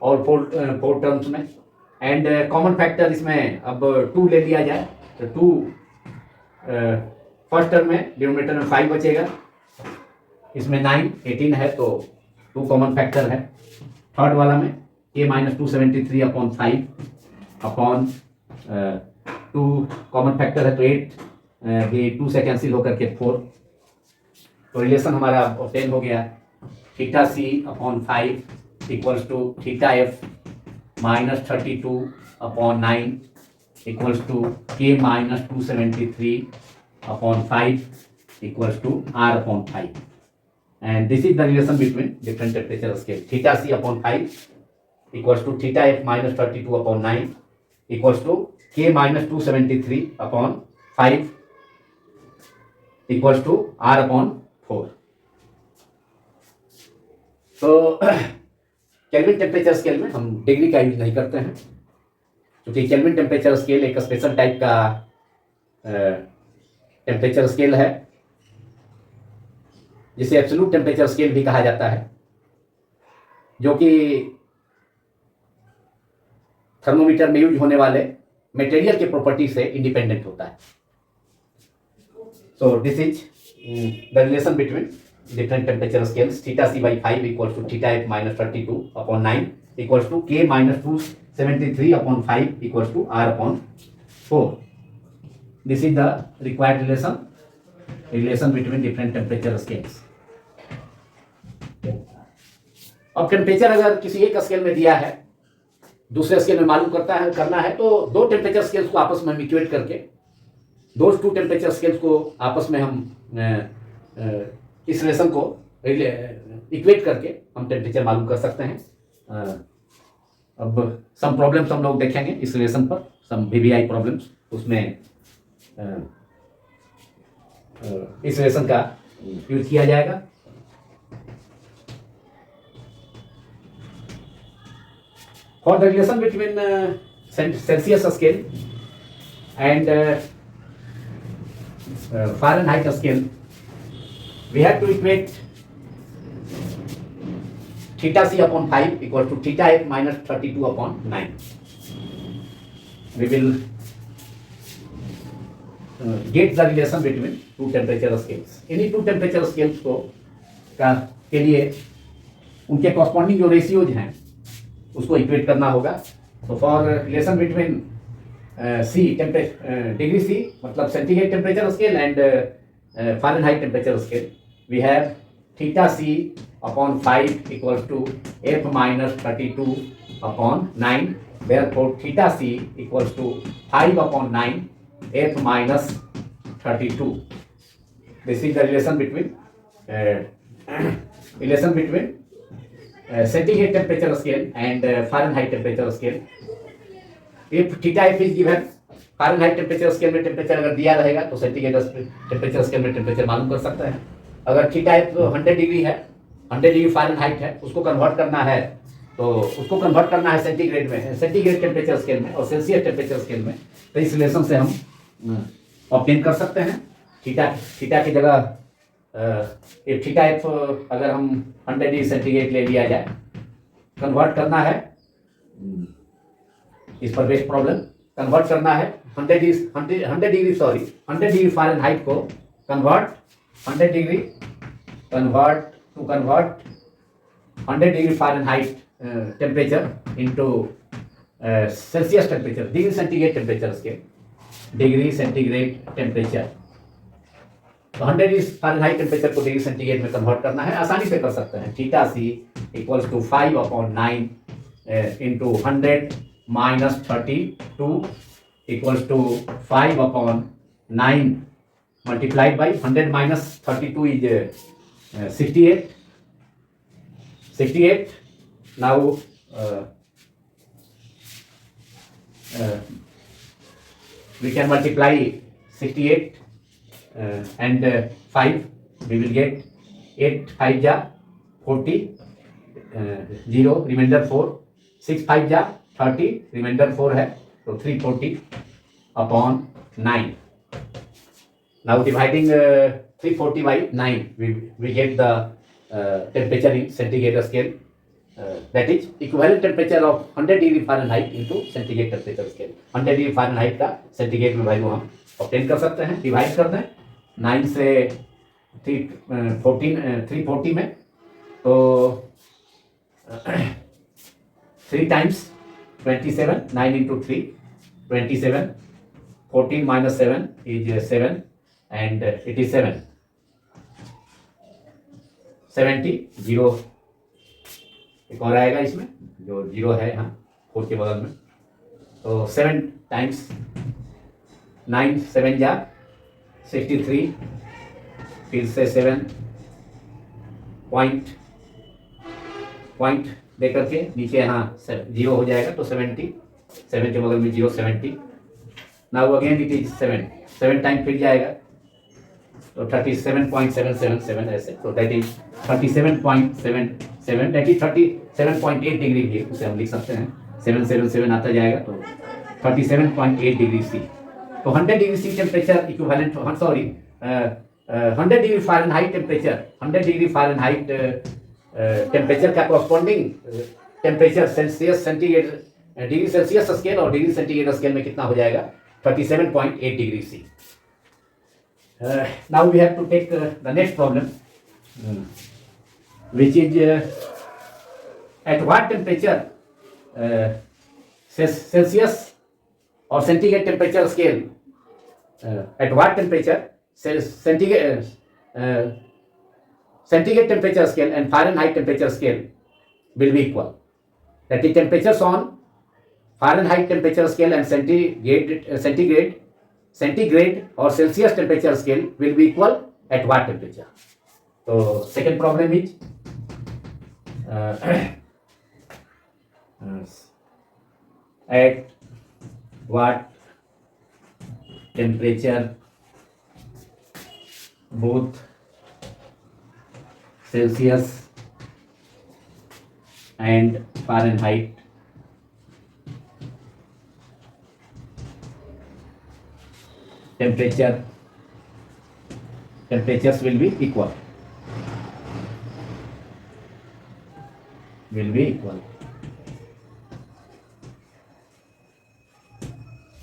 A: और फोर टर्म्स में एंड कॉमन फैक्टर इसमें अब 2 ले लिया जाए तो 2 फर्स्ट टर्म में डिनोमिनेटर में 5 बचेगा. इसमें 9 18 है तो 2 कॉमन फैक्टर है. थर्ड वाला में a minus 273 upon 5 upon 2 common factor है तो 8 भी 2 से कैंसिल होकर के 4. तो रिलेशन हमारा ऑब्टेन हो गया theta C upon 5 equals to theta F minus 32 upon 9 equals to K minus 273 upon 5 equals to r upon 5. And this is the relation between different temperature scale. Theta c upon 5 equals to theta f minus 32 upon 9 equals to k minus 273 upon 5 equals to r upon 4. तो kelvin temperature scale में हम degree का use नहीं करते हैं क्योंकि kelvin temperature scale एक special type का टेम्परेचर स्केल है जिसे एब्सोल्यूट टेम्परेचर स्केल भी कहा जाता है जो कि थर्मोमीटर में यूज होने वाले मटेरियल के प्रॉपर्टी से इंडिपेंडेंट होता है. So this is the relation between different temperature scales. Theta c by 5 equals to theta f minus 32 upon 9 equals to k minus 273 upon 5 equals to r upon 4. This is the required relation between different temperature scales. अब temperature अगर किसी एक scale में दिया है दूसरे scale में मालूम करना है तो दो टेम्परेचर स्केल्स को आपस में हम इक्वेट करके दो टेम्परेचर स्केल्स को आपस में हम इस रिलेशन को इक्वेट करके हम टेम्परेचर मालूम कर सकते हैं. अब सम प्रॉब्लम्स हम लोग देखेंगे इस रिलेशन पर, सम वीवीआई प्रॉब्लम्स, उसमें इस रिलेशन का यूज किया जाएगा. For the relation between Celsius scale and Fahrenheit scale we have to equate theta c upon 5 equal to theta f minus 32 upon 9. We will get the relation between two temperature scales. Any two temperature scales को के लिए उनके corresponding जो ratios हैं उसको equate करना होगा. So for relation between C degree C मतलब centigrade temperature scale and Fahrenheit temperature scale, we have theta c upon 5 equals to f minus 32 upon 9. Therefore, theta c equals to 5 upon 9 f minus 32. This is the relation between relation between centigrade temperature scale and Fahrenheit temperature scale. If theta f is given, Fahrenheit temperature scale में temperature अगर दिया रहेगा तो centigrade temperature scale में temperature मालूम कर सकते हैं. अगर थीटा एफ 100 डिग्री है, 100 डिग्री फ़ारेनहाइट है, उसको कन्वर्ट करना है तो उसको कन्वर्ट करना है सेंटीग्रेड में, सेंटीग्रेड टेम्परेचर स्केल में और सेल्सियस टेम्परेचर स्केल में. तो इस रिलेशन से हम ऑब्टेन कर सकते हैं. थीटा की जगह थीटा एफ अगर हम 100 डिग्री सेंटीग्रेड ले लिया जाए, कन्वर्ट करना है, इस पर बेस्ड प्रॉब्लम कन्वर्ट करना है 100 डिग्री फ़ारेनहाइट को convert 100 degree convert 100 degree Fahrenheit temperature into Celsius temperature, degree centigrade temperature scale, degree centigrade temperature. तो 100 डिग्री फ़ारेनहाइट टेम्परेचर को डिग्री सेंटीग्रेड में कन्वर्ट करना है. आसानी से कर सकते हैं. Theta C equals to 5/9 into 100 minus 32 equals to 5/9 multiplied by 100 minus 32 is 68. 68. Now we can multiply 68 and 5. We will get 8 5 ja 40, 0 remainder 4, 6 5 ja 30, reminder 4 है तो 340/9. Now dividing 340 by 9, we get the temperature in centigrade scale. That is equivalent temperature of 100 degree Fahrenheit into centigrade temperature scale. 100 degree Fahrenheit का centigrade में value हम obtain कर सकते हैं. Divide कर दें 9 से 340 में, तो 3 times 27, 9 into 3, 27, 14 minus 7 is 7 and it is 7. 70, 0 एक और आएगा इसमें, जो 0 है यहाँ 4 के बगल में. तो 7 times 9, 7 जा 63, फिर से 7 पॉइंट दे करके नीचे यहाँ 0 हो जाएगा तो 70, 7 के बगल में 0, 70. Now again it is 7 time फिर जाएगा तो 37.777 ऐसे. तो that is 37.77, that is 37.8 degree भी उसे हम लिख सकते हैं. 777 आता जाएगा तो 37.8 डिग्री सी. तो 100 degree C temperature equivalent, 100 degree Fahrenheit temperature, 100 degree Fahrenheit temperature का corresponding temperature Celsius centigrade degree Celsius scale और डिग्री सेंटीग्रेड स्केल में कितना हो जाएगा? 37.8 degree C. Now we have to take the next problem which is at what temperature Celsius और centigrade temperature scale, at what temperature centigrade temperature scale and Fahrenheit temperature scale will be equal. That is temperatures on Fahrenheit temperature scale and centigrade or Celsius temperature scale will be equal at what temperature? So second problem is at what temperature both Celsius and Fahrenheit temperatures will be equal.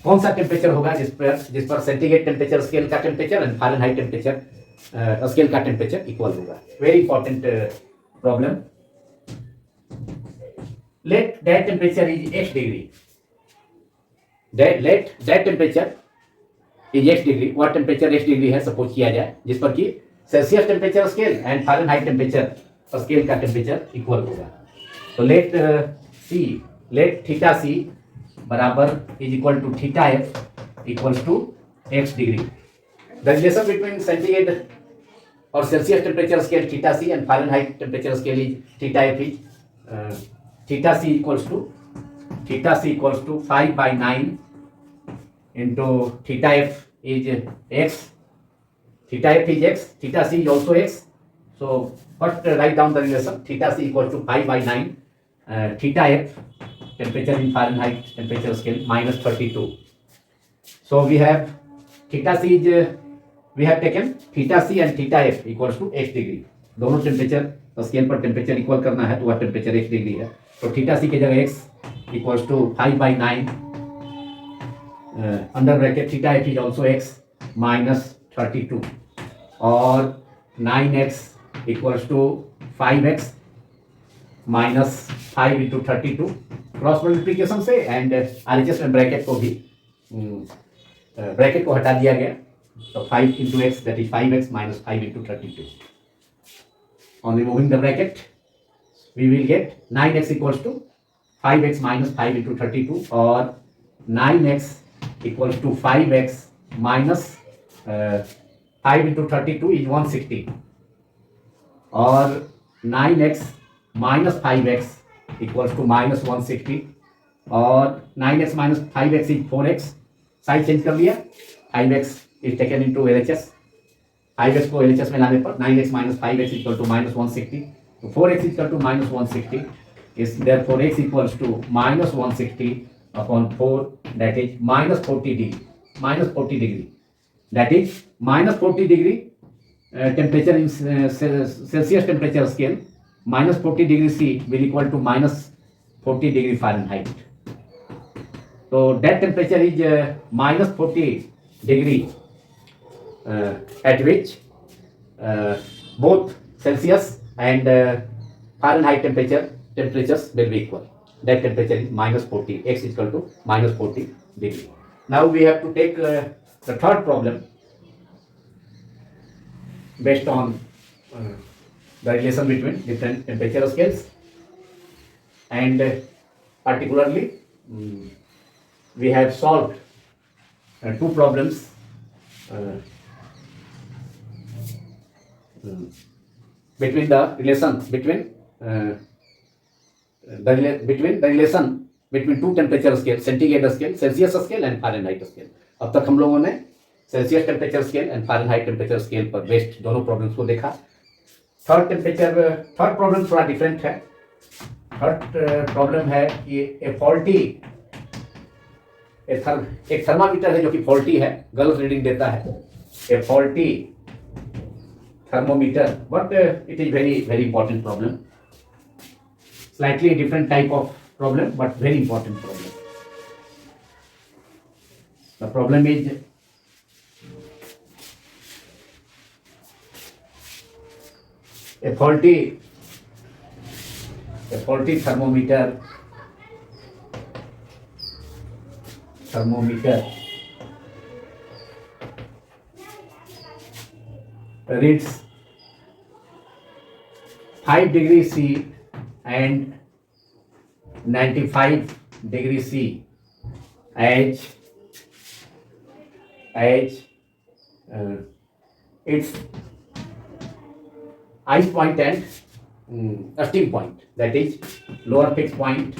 A: कौन सा temperature होगा जिस पर centigrade temperature scale का temperature and Fahrenheit temperature scale का temperature equal होगा? Very important problem. Let that temperature is x degree. Let that temperature is x degree. What temperature x degree है suppose किया जाए, जिस पर कि Celsius temperature scale and Fahrenheit temperature scale का temperature equal होगा. तो लेट थीटा सी बराबर is equal to theta F equals to x degree. The relation between centigrade or Celsius temperature scale theta C and Fahrenheit temperature scale is theta F is theta C equals to 5 by 9 into theta F is x. Theta F is x, theta C is also x. So first write down the relation. Theta C equals to 5 by 9 theta F temperature in Fahrenheit temperature scale minus 32. So we have theta C is we have taken theta C and theta F equals to x degree. दोनों temperature scale पर temperature equal करना है तो वह temperature x degree है. तो theta सी की जगह x equals to 5 by 9 under bracket theta F is also x minus 32 और 9x equals to 5x minus 5 into 32 cross multiplication से एंड RHS में ब्रैकेट को भी ब्रैकेट को हटा दिया गया. So 5 into x, that is 5x minus 5 into 32. On removing the bracket, we will get 9x equals to 5x minus 5 into 32 or 9x equals to 5x minus 5 into 32 is 160 or 9x minus 5x equals to minus 160 or 9x minus 5x is 4x. Side change कर लिया. 5x is taken into LHS. 5x को LHS में लाने पर 9x minus 5x equal to minus 160. So 4x equal to minus 160 is therefore x equals to minus 160 upon 4, that is minus 40 degree. Minus 40 degree. That is minus 40 degree temperature in Celsius temperature scale. Minus 40 degree C will equal to minus 40 degree Fahrenheit. So that temperature is minus 40 degree. At which both Celsius and Fahrenheit temperatures will be equal. That temperature is minus 40, x is equal to minus 40 degree. Now we have to take the third problem based on the relation between different temperature scales, and particularly we have solved two problems between the relation between two temperature scale, centigrade scale, Celsius scale and Fahrenheit scale. अब तक हम लोगों ने Celsius temperature scale and Fahrenheit temperature scale पर based दोनों problems को देखा. Third problem थोड़ा डिफरेंट है. थर्ड प्रॉब्लम है कि एक थर्मामीटर है जो कि फॉल्टी है, गलत रीडिंग देता है. ए faulty thermometer, but it is very important problem. Slightly different type of problem, but very important problem. The problem is a faulty thermometer reads 5 degrees C and 95 degrees C as its ice point and steam point, that is lower fixed point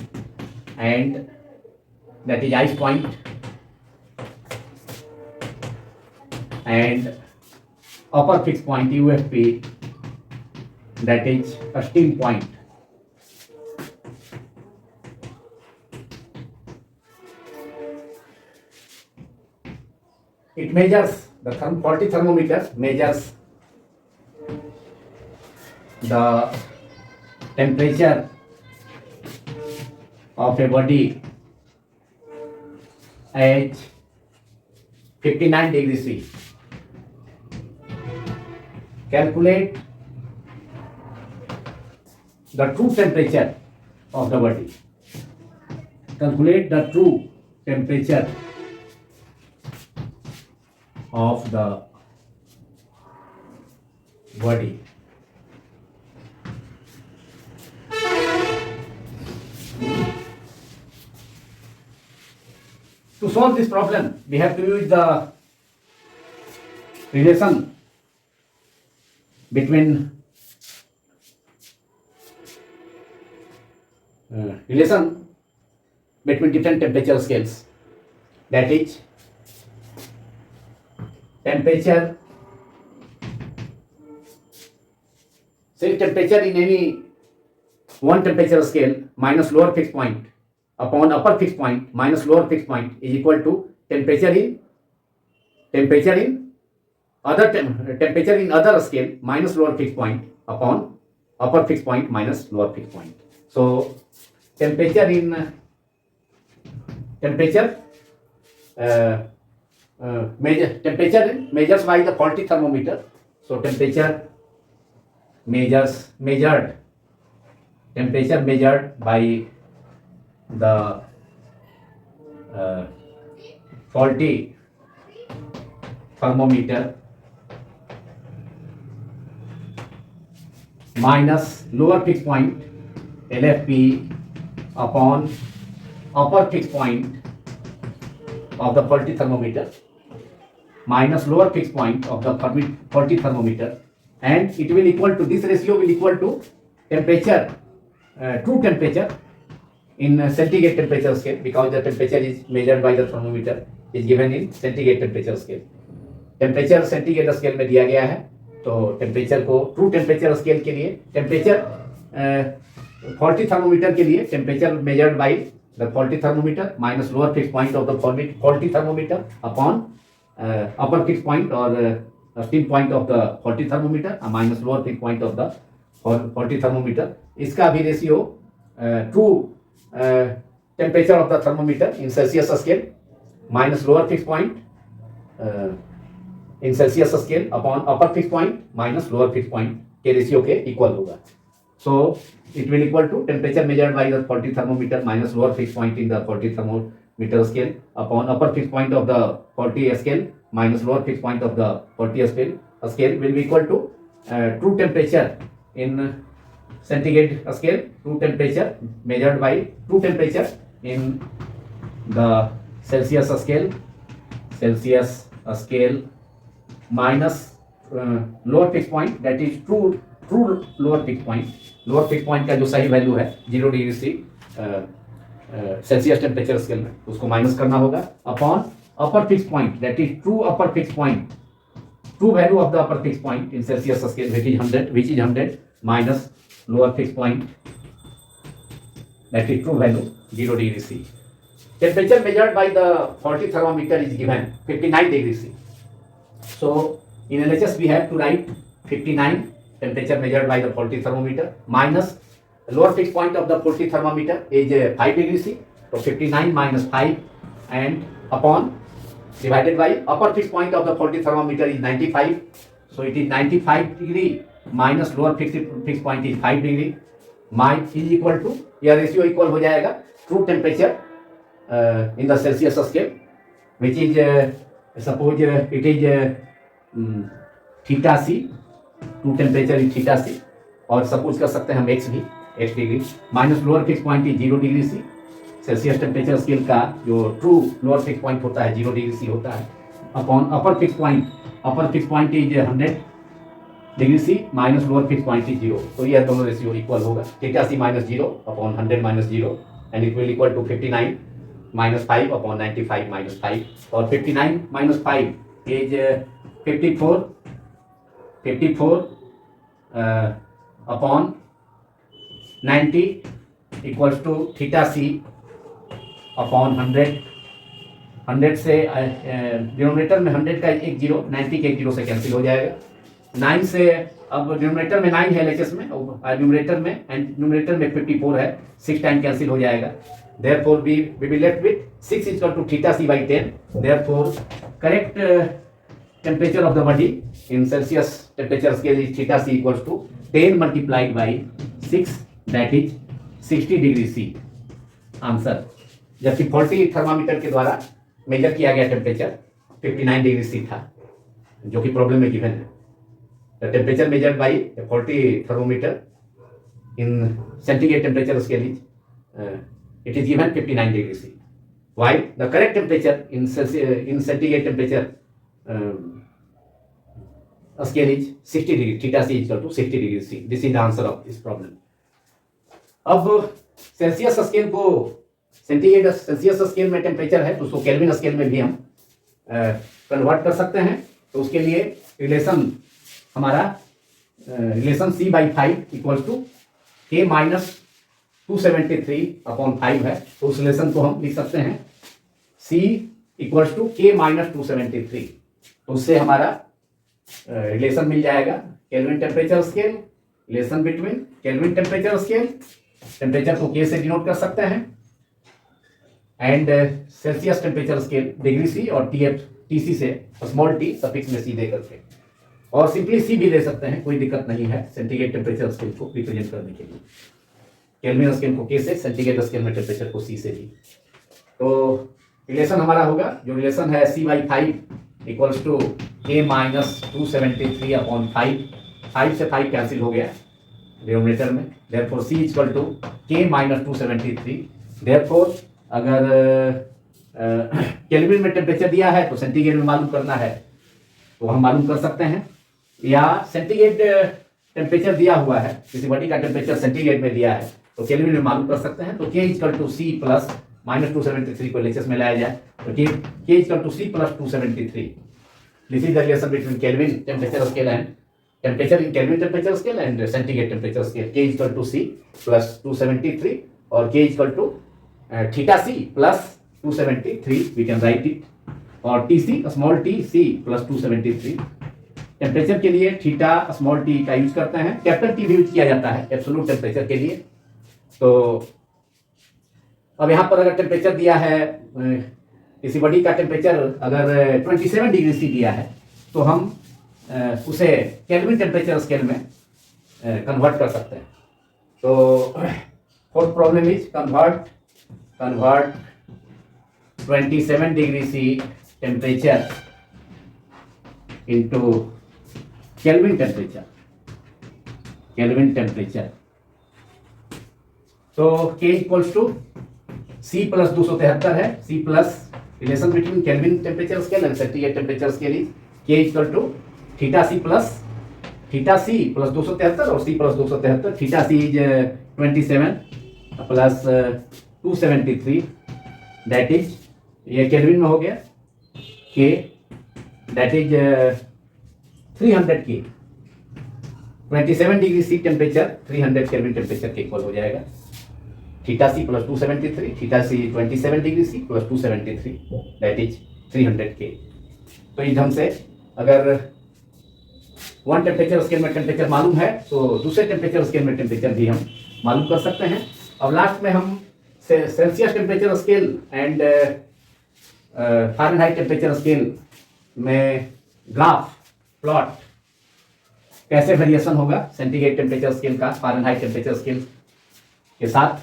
A: and that is ice point and upper fixed point UFP, that is a steam point. It measures, the faulty thermometer measures the temperature of a body at 59 degrees C. Calculate the true temperature of the body. Calculate the true temperature of the body. To solve this problem, we have to use the relation between relation between different temperature scales, that is temperature, say temperature in any one temperature scale minus lower fixed point upon upper fixed point minus lower fixed point is equal to temperature in temperature in other scale minus lower fixed point upon upper fixed point minus lower fixed point. So temperature measures by the faulty thermometer. So temperature measured by the faulty thermometer minus lower fixed point LFP upon upper fixed point of the faulty thermometer minus lower fixed point of the faulty thermometer, and it will equal to, this ratio will equal to temperature, true temperature in centigrade temperature scale, because the temperature is measured by the thermometer is given in centigrade temperature scale. Temperature centigrade scale में दिया गया है, तो temperature को true temperature scale के लिए temperature faulty thermometer के लिए temperature measured by the faulty thermometer minus lower fix point of the faulty thermometer upon upper fix point और steam point of the faulty thermometer minus lower fix point of the faulty thermometer. इसका भी ratio true temperature of the thermometer in Celsius scale minus lower fix point in Celsius scale upon upper fix point minus lower fix point के ratio के equal होगा. So it will equal to temperature measured by the faulty thermometer minus lower fixed point in the faulty thermometer scale upon upper fixed point of the faulty scale minus lower fixed point of the faulty scale will be equal to true temperature in centigrade scale, true temperature measured by true temperature in the Celsius scale minus lower fixed point, that is true lower fix point. Lower fix point का जो सही value है 0 degree C Celsius temperature scale में, उसको minus करना होगा upon upper fix point, that is true upper fix point, true value of the upper fix point in Celsius scale which is 100 minus lower fix point, that is true value 0 degree C. Temperature measured by the faulty thermometer is given 59 degree C. So in LHS we have to write 59 temperature measured by the faulty thermometer minus lower fixed point of the faulty thermometer is 5 degree C. So 59 minus 5 and upon divided by upper fixed point of the faulty thermometer is 95. So it is 95 degree minus lower fixed point is 5 degree. Is equal to, यह ratio equal हो जाएगा true temperature in the Celsius scale, which is suppose it is theta C. To temperature in theta C, और suppose कर सकते हैं हम X भी, X degree minus lower fix point is 0 degree C. Celsius temperature scale का जो true lower fix point होता है 0 डिग्री सी होता है, upon upper fix point is 100 degree C minus lower fix point is 0. तो यह दोनों रेशियो इक्वल होगा, theta C minus 0 upon 100 minus 0 and it will equal to 59 minus 5 upon 95 minus 5, और 59 minus 5 is 54 upon 90 equals to theta C upon 100 से denominator में 100 का एक zero, 90 के एक जीरो से कैंसिल हो जाएगा. 9 से, अब डिनोमिनेटर में 9 है LHS में, न्यूमरेटर में, एंड न्यूमरेटर में 54 है, 6 टाइम कैंसिल हो जाएगा. Therefore we will be left with 6 equal to theta C by 10. Therefore correct temperature of the body in Celsius temperature scale is theta c equals to 10 multiplied by 6, that is 60 degree C. Answer. जबकि faulty thermometer के द्वारा major किया गया temperature 59 degree C था, जो कि problem में given है. The temperature measured bye faulty thermometer in centigrade temperature scale is it is given 59 degree C, while the correct temperature in centigrade temperature scale is 60 degree, theta C equal to 60 degree C. This is the answer of this problem. अब Celsius scale को, centigrade Celsius scale में temperature है तो उसको kelvin scale में भी हम convert कर सकते हैं। तो उसके लिए रिलेशन हमारा relation C/5 equal to K minus 273/5 है। तो उस रिलेशन को हम लिख सकते हैं C equals to K minus 273। तो उससे हमारा रिलेशन मिल जाएगा Kelvin temperature scale, relation between Kelvin temperature scale, temperature को K से डिनोट कर सकते हैं, and Celsius temperature scale degree C और TC से स्मॉल t सफिक्स में C दे करके, और सिंपली C भी दे सकते हैं, कोई दिक्कत नहीं है सेंटीग्रेड टेम्परेचर स्केल को रिप्रेजेंट करने के लिए। केल्विन स्केल को K से, सेंटीग्रेड स्केल में टेम्परेचर को C से भी। तो रिलेशन हमारा होगा, जो रिलेशन है C/5 equals to K minus 273/5, 5 से 5 कैंसिल हो गया डिनोमिनेटर में, therefore C equal to K minus 273। Therefore अगर केल्विन में टेम्परेचर दिया है तो सेंटीग्रेड में मालूम करना है तो हम मालूम कर सकते हैं, या सेंटीग्रेड टेम्परेचर दिया हुआ है, किसी बॉडी का टेम्परेचर सेंटीग्रेड में दिया है तो केल्विन में मालूम कर सकते हैं। तो K equal to C plus minus 273 को एलएचएस में लाया जाए तो K equal to C plus 273। This is the relation between Kelvin temperature scale and temperature in Kelvin temperature scale and centigrade temperature scale. K equal to C plus 273 और K equal to theta C plus 273, we can write it, और TC small t C plus 273। Temperature के लिए theta small t का use करते हैं, capital T भी use किया जाता है एब्सोल्यूट टेम्परेचर के लिए। तो अब यहाँ पर अगर टेम्परेचर दिया है, किसी बॉडी का टेम्परेचर अगर 27 डिग्री C दिया है तो हम उसे केल्विन टेम्परेचर स्केल में कन्वर्ट कर सकते हैं। तो fourth problem is convert 27 degree C temperature into Kelvin temperature, तो K equals to C plus 273 है, C plus relation between Kelvin temperature scale and centigrade temperature scale is K equal to theta C plus 273 और C plus 273, theta C is 27 plus 273, that is, ये Kelvin में हो गया, K that is 300 K, 27 degree C temperature 300 kelvin temperature के equal हो जाएगा। Theta C plus 273, theta C 27 degree C plus 273 that is 300 K। तो इस ढंग से अगर वन टेम्परेचर स्केल में टेम्परेचर मालूम है तो दूसरे टेम्परेचर स्केल में टेम्परेचर भी हम मालूम कर सकते हैं। अब लास्ट में हम Celsius temperature scale and Fahrenheit temperature scale में ग्राफ प्लॉट कैसे वेरिएशन होगा सेंटीग्रेड टेम्परेचर स्केल का फ़ारेनहाइट टेम्परेचर स्केल के साथ,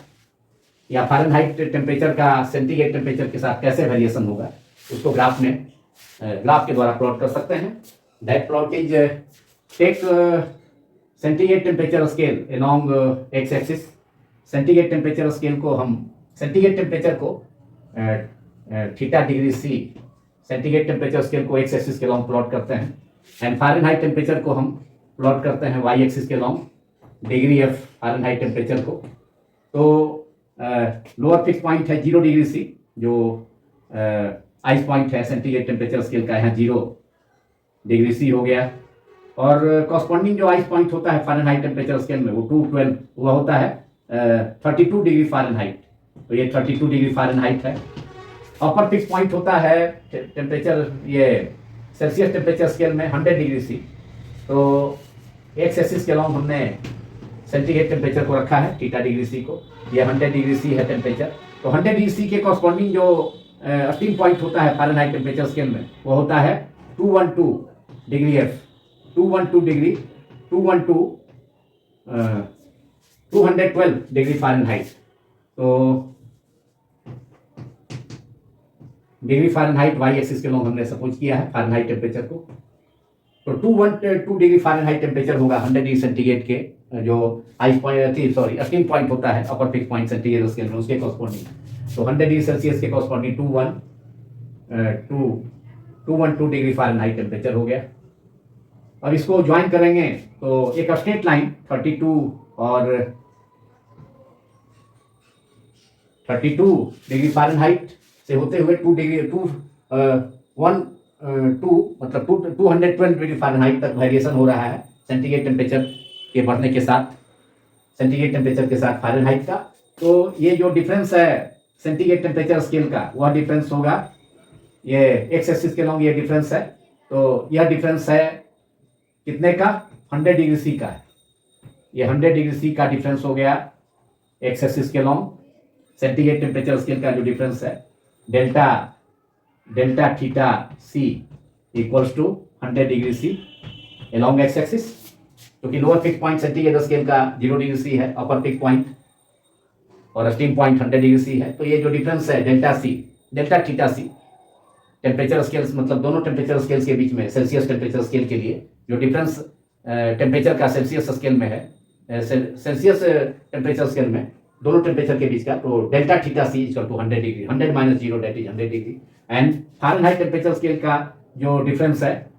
A: या फ़ारेनहाइट टेम्परेचर का सेंटीग्रेड टेम्परेचर के साथ कैसे वेरिएशन होगा, उसको ग्राफ के द्वारा प्लॉट कर सकते हैं। That plot is take centigrade temperature scale along x axis. Centigrade temperature scale को हम, सेंटीग्रेड टेम्परेचर को theta degree C centigrade temperature scale को एक्स एक्सिस के लॉन्ग प्लॉट करते हैं, एंड फ़ारेनहाइट टेम्परेचर को हम प्लॉट करते हैं वाई एक्सिस के long degree F Fahrenheit temperature को। तो लोअर फिक्स पॉइंट है 0 डिग्री C, जो आइस पॉइंट है सेंटीग्रेड टेम्परेचर स्केल का, यहाँ 0 डिग्री C हो गया, और कॉरस्पॉन्डिंग जो आइस पॉइंट होता है फ़ारेनहाइट टेम्परेचर स्केल में वो 212 हुआ होता है 32 डिग्री फ़ारेनहाइट, तो ये 32 डिग्री फ़ारेनहाइट है। अपर फिक्स पॉइंट होता है टेम्परेचर, ये सेल्सियस टेम्परेचर स्केल में 100 डिग्री C, तो एक्स एक्सिस के लॉन्ग हमने सेंटीग्रेड टेम्परेचर को रखा है थीटा डिग्री C को, ये 100 डिग्री C है टेम्परेचर। तो 100 डिग्री C के कॉरस्पॉन्डिंग जो स्टीम पॉइंट होता है फ़ारेनहाइट टेम्परेचर स्केल में वो होता है 212 डिग्री F, 212 212 डिग्री फ़ारेनहाइट। तो डिग्री फ़ारेनहाइट वाई एक्सिस के लॉन्ग हमने सपोज किया है फ़ारेनहाइट टेम्परेचर को, तो 212 डिग्री फ़ारेनहाइट टेम्परेचर होगा 100 डिग्री सेंटीग्रेड के, जो आइस पॉइंट स्टीम पॉइंट होता है upper fix point centigrade scale में, उसके कॉरस्पॉन्डिंग। तो 100 डिग्री सेल्सियस के कॉरस्पॉन्डिंग 212 डिग्री फ़ारेनहाइट टेम्परेचर हो गया। अब इसको ज्वाइन करेंगे तो एक स्ट्रेट लाइन 32 और 32 डिग्री फ़ारेनहाइट से होते हुए 212 डिग्री फ़ारेनहाइट तक वेरिएशन हो रहा है सेंटीग्रेड टेम्परेचर के बढ़ने के साथ, सेंटीग्रेड टेम्परेचर के साथ फ़ारेनहाइट का। तो ये जो डिफरेंस है सेंटीग्रेड टेम्परेचर स्केल का, वह डिफरेंस होगा, ये एक्स एक्सिस के लॉन्ग ये डिफरेंस है। तो यह डिफरेंस है कितने का? 100 डिग्री सी का है। ये 100 डिग्री सी का डिफरेंस हो गया एक्स एक्सिस के लॉन्ग। सेंटीग्रेड टेम्परेचर स्केल का जो डिफरेंस है delta theta C equals to 100 degree C along X axis, क्योंकि lower fix point centigrade scale का 0 डिग्री सी है, अपर फिक्स पॉइंट और स्टीम पॉइंट 100 डिग्री सी है। तो ये जो डिफरेंस है delta theta C temperature scales, मतलब दोनों टेम्परेचर स्केल्स के बीच में सेल्सियस टेम्परेचर स्केल के लिए जो डिफरेंस टेम्परेचर का सेल्सियस स्केल में है, सेल्सियस टेम्परेचर स्केल में दोनों टेम्परेचर के बीच का, तो delta theta C equal to 100 degree, 100 minus 0 that is 100 degree. And Fahrenheit temperature scale का जो डिफरेंस है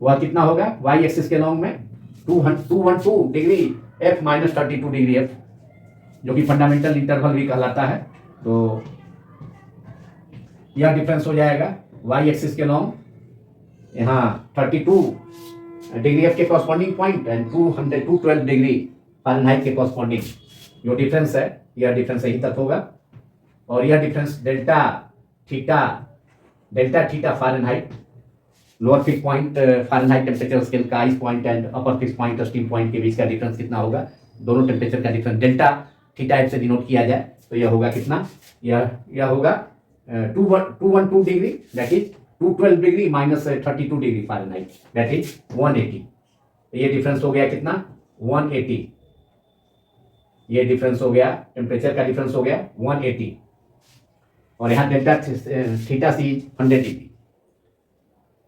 A: वह कितना होगा? वाई एक्सिस के लॉन्ग में 212 degree F minus 32 degree F, जो कि फंडामेंटल इंटरवल भी कहलाता है। तो यह डिफरेंस हो जाएगा वाई एक्सिस के लॉन्ग, यहाँ 32 डिग्री एफ के corresponding point and 212 degree Fahrenheit के कॉरस्पॉन्डिंग जो डिफरेंस है, यह डिफरेंस यहीं तक होगा। और यह difference delta theta Fahrenheit, lower fix point Fahrenheit temperature scale का ice point and upper fix point steam point के बीच का डिफरेंस कितना होगा? दोनों टेम्परेचर का डिफरेंस डेल्टा थीटा एफ से डिनोट किया जाए तो यह होगा कितना? यह होगा 212 degree that is 212 degree minus 32 degree Fahrenheit that is 180। ये डिफरेंस हो गया कितना? 180। ये डिफरेंस हो गया, टेम्परेचर का डिफरेंस हो गया 180। और यहाँ डेल्टा थीटा सी 100 डिग्री,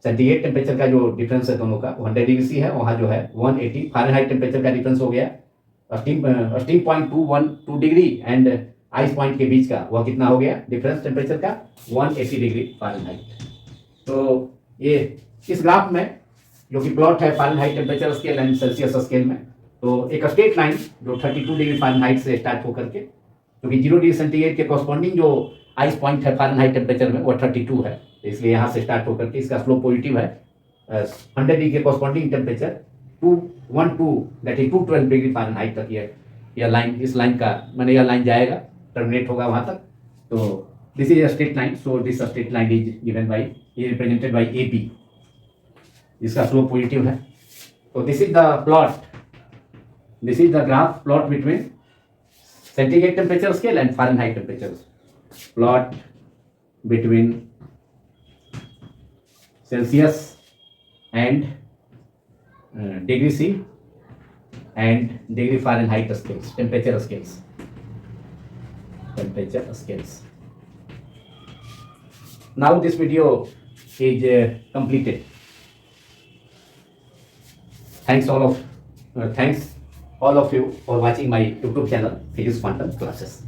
A: सेंटीग्रेड टेम्परेचर का जो डिफरेंस है दोनों का 100 डिग्री सी है, वहाँ जो है 180 फ़ारेनहाइट टेम्परेचर का डिफरेंस हो गया। Steam point 212 degree and ice point के बीच का वह कितना हो गया डिफरेंस टेम्परेचर का? 180 डिग्री फ़ारेनहाइट। तो ये इस ग्राफ में जो कि प्लॉट है Fahrenheit temperature scale and Celsius scale में, तो एक स्ट्रेट लाइन जो 32 डिग्री फ़ारेनहाइट से स्टार्ट होकर के, क्योंकि 0 डिग्री सेंटीग्रेड के कॉरस्पॉन्डिंग जो आइस पॉइंट है फ़ारेनहाइट टेम्परेचर में वो 32 है, इसलिए यहाँ से स्टार्ट होकर के इसका स्लोप पॉजिटिव है। 100 डिग्री के corresponding temperature 212 that is 212 degree Fahrenheit तक यह लाइन, इस लाइन का मैंने यह लाइन जाएगा, टर्मिनेट होगा वहाँ तक। तो this is a straight line, so this straight line is given by, ये रिप्रेजेंटेड बाई ए पी, इसका स्लोप पॉजिटिव है। तो this is the plot, this is the graph plot between centigrade temperature scale and Fahrenheit temperature, plot between Celsius and degree C and degree Fahrenheit scales, temperature scales. Now this video is completed. Thanks all of you for watching my YouTube channel Physics Quantum Classes.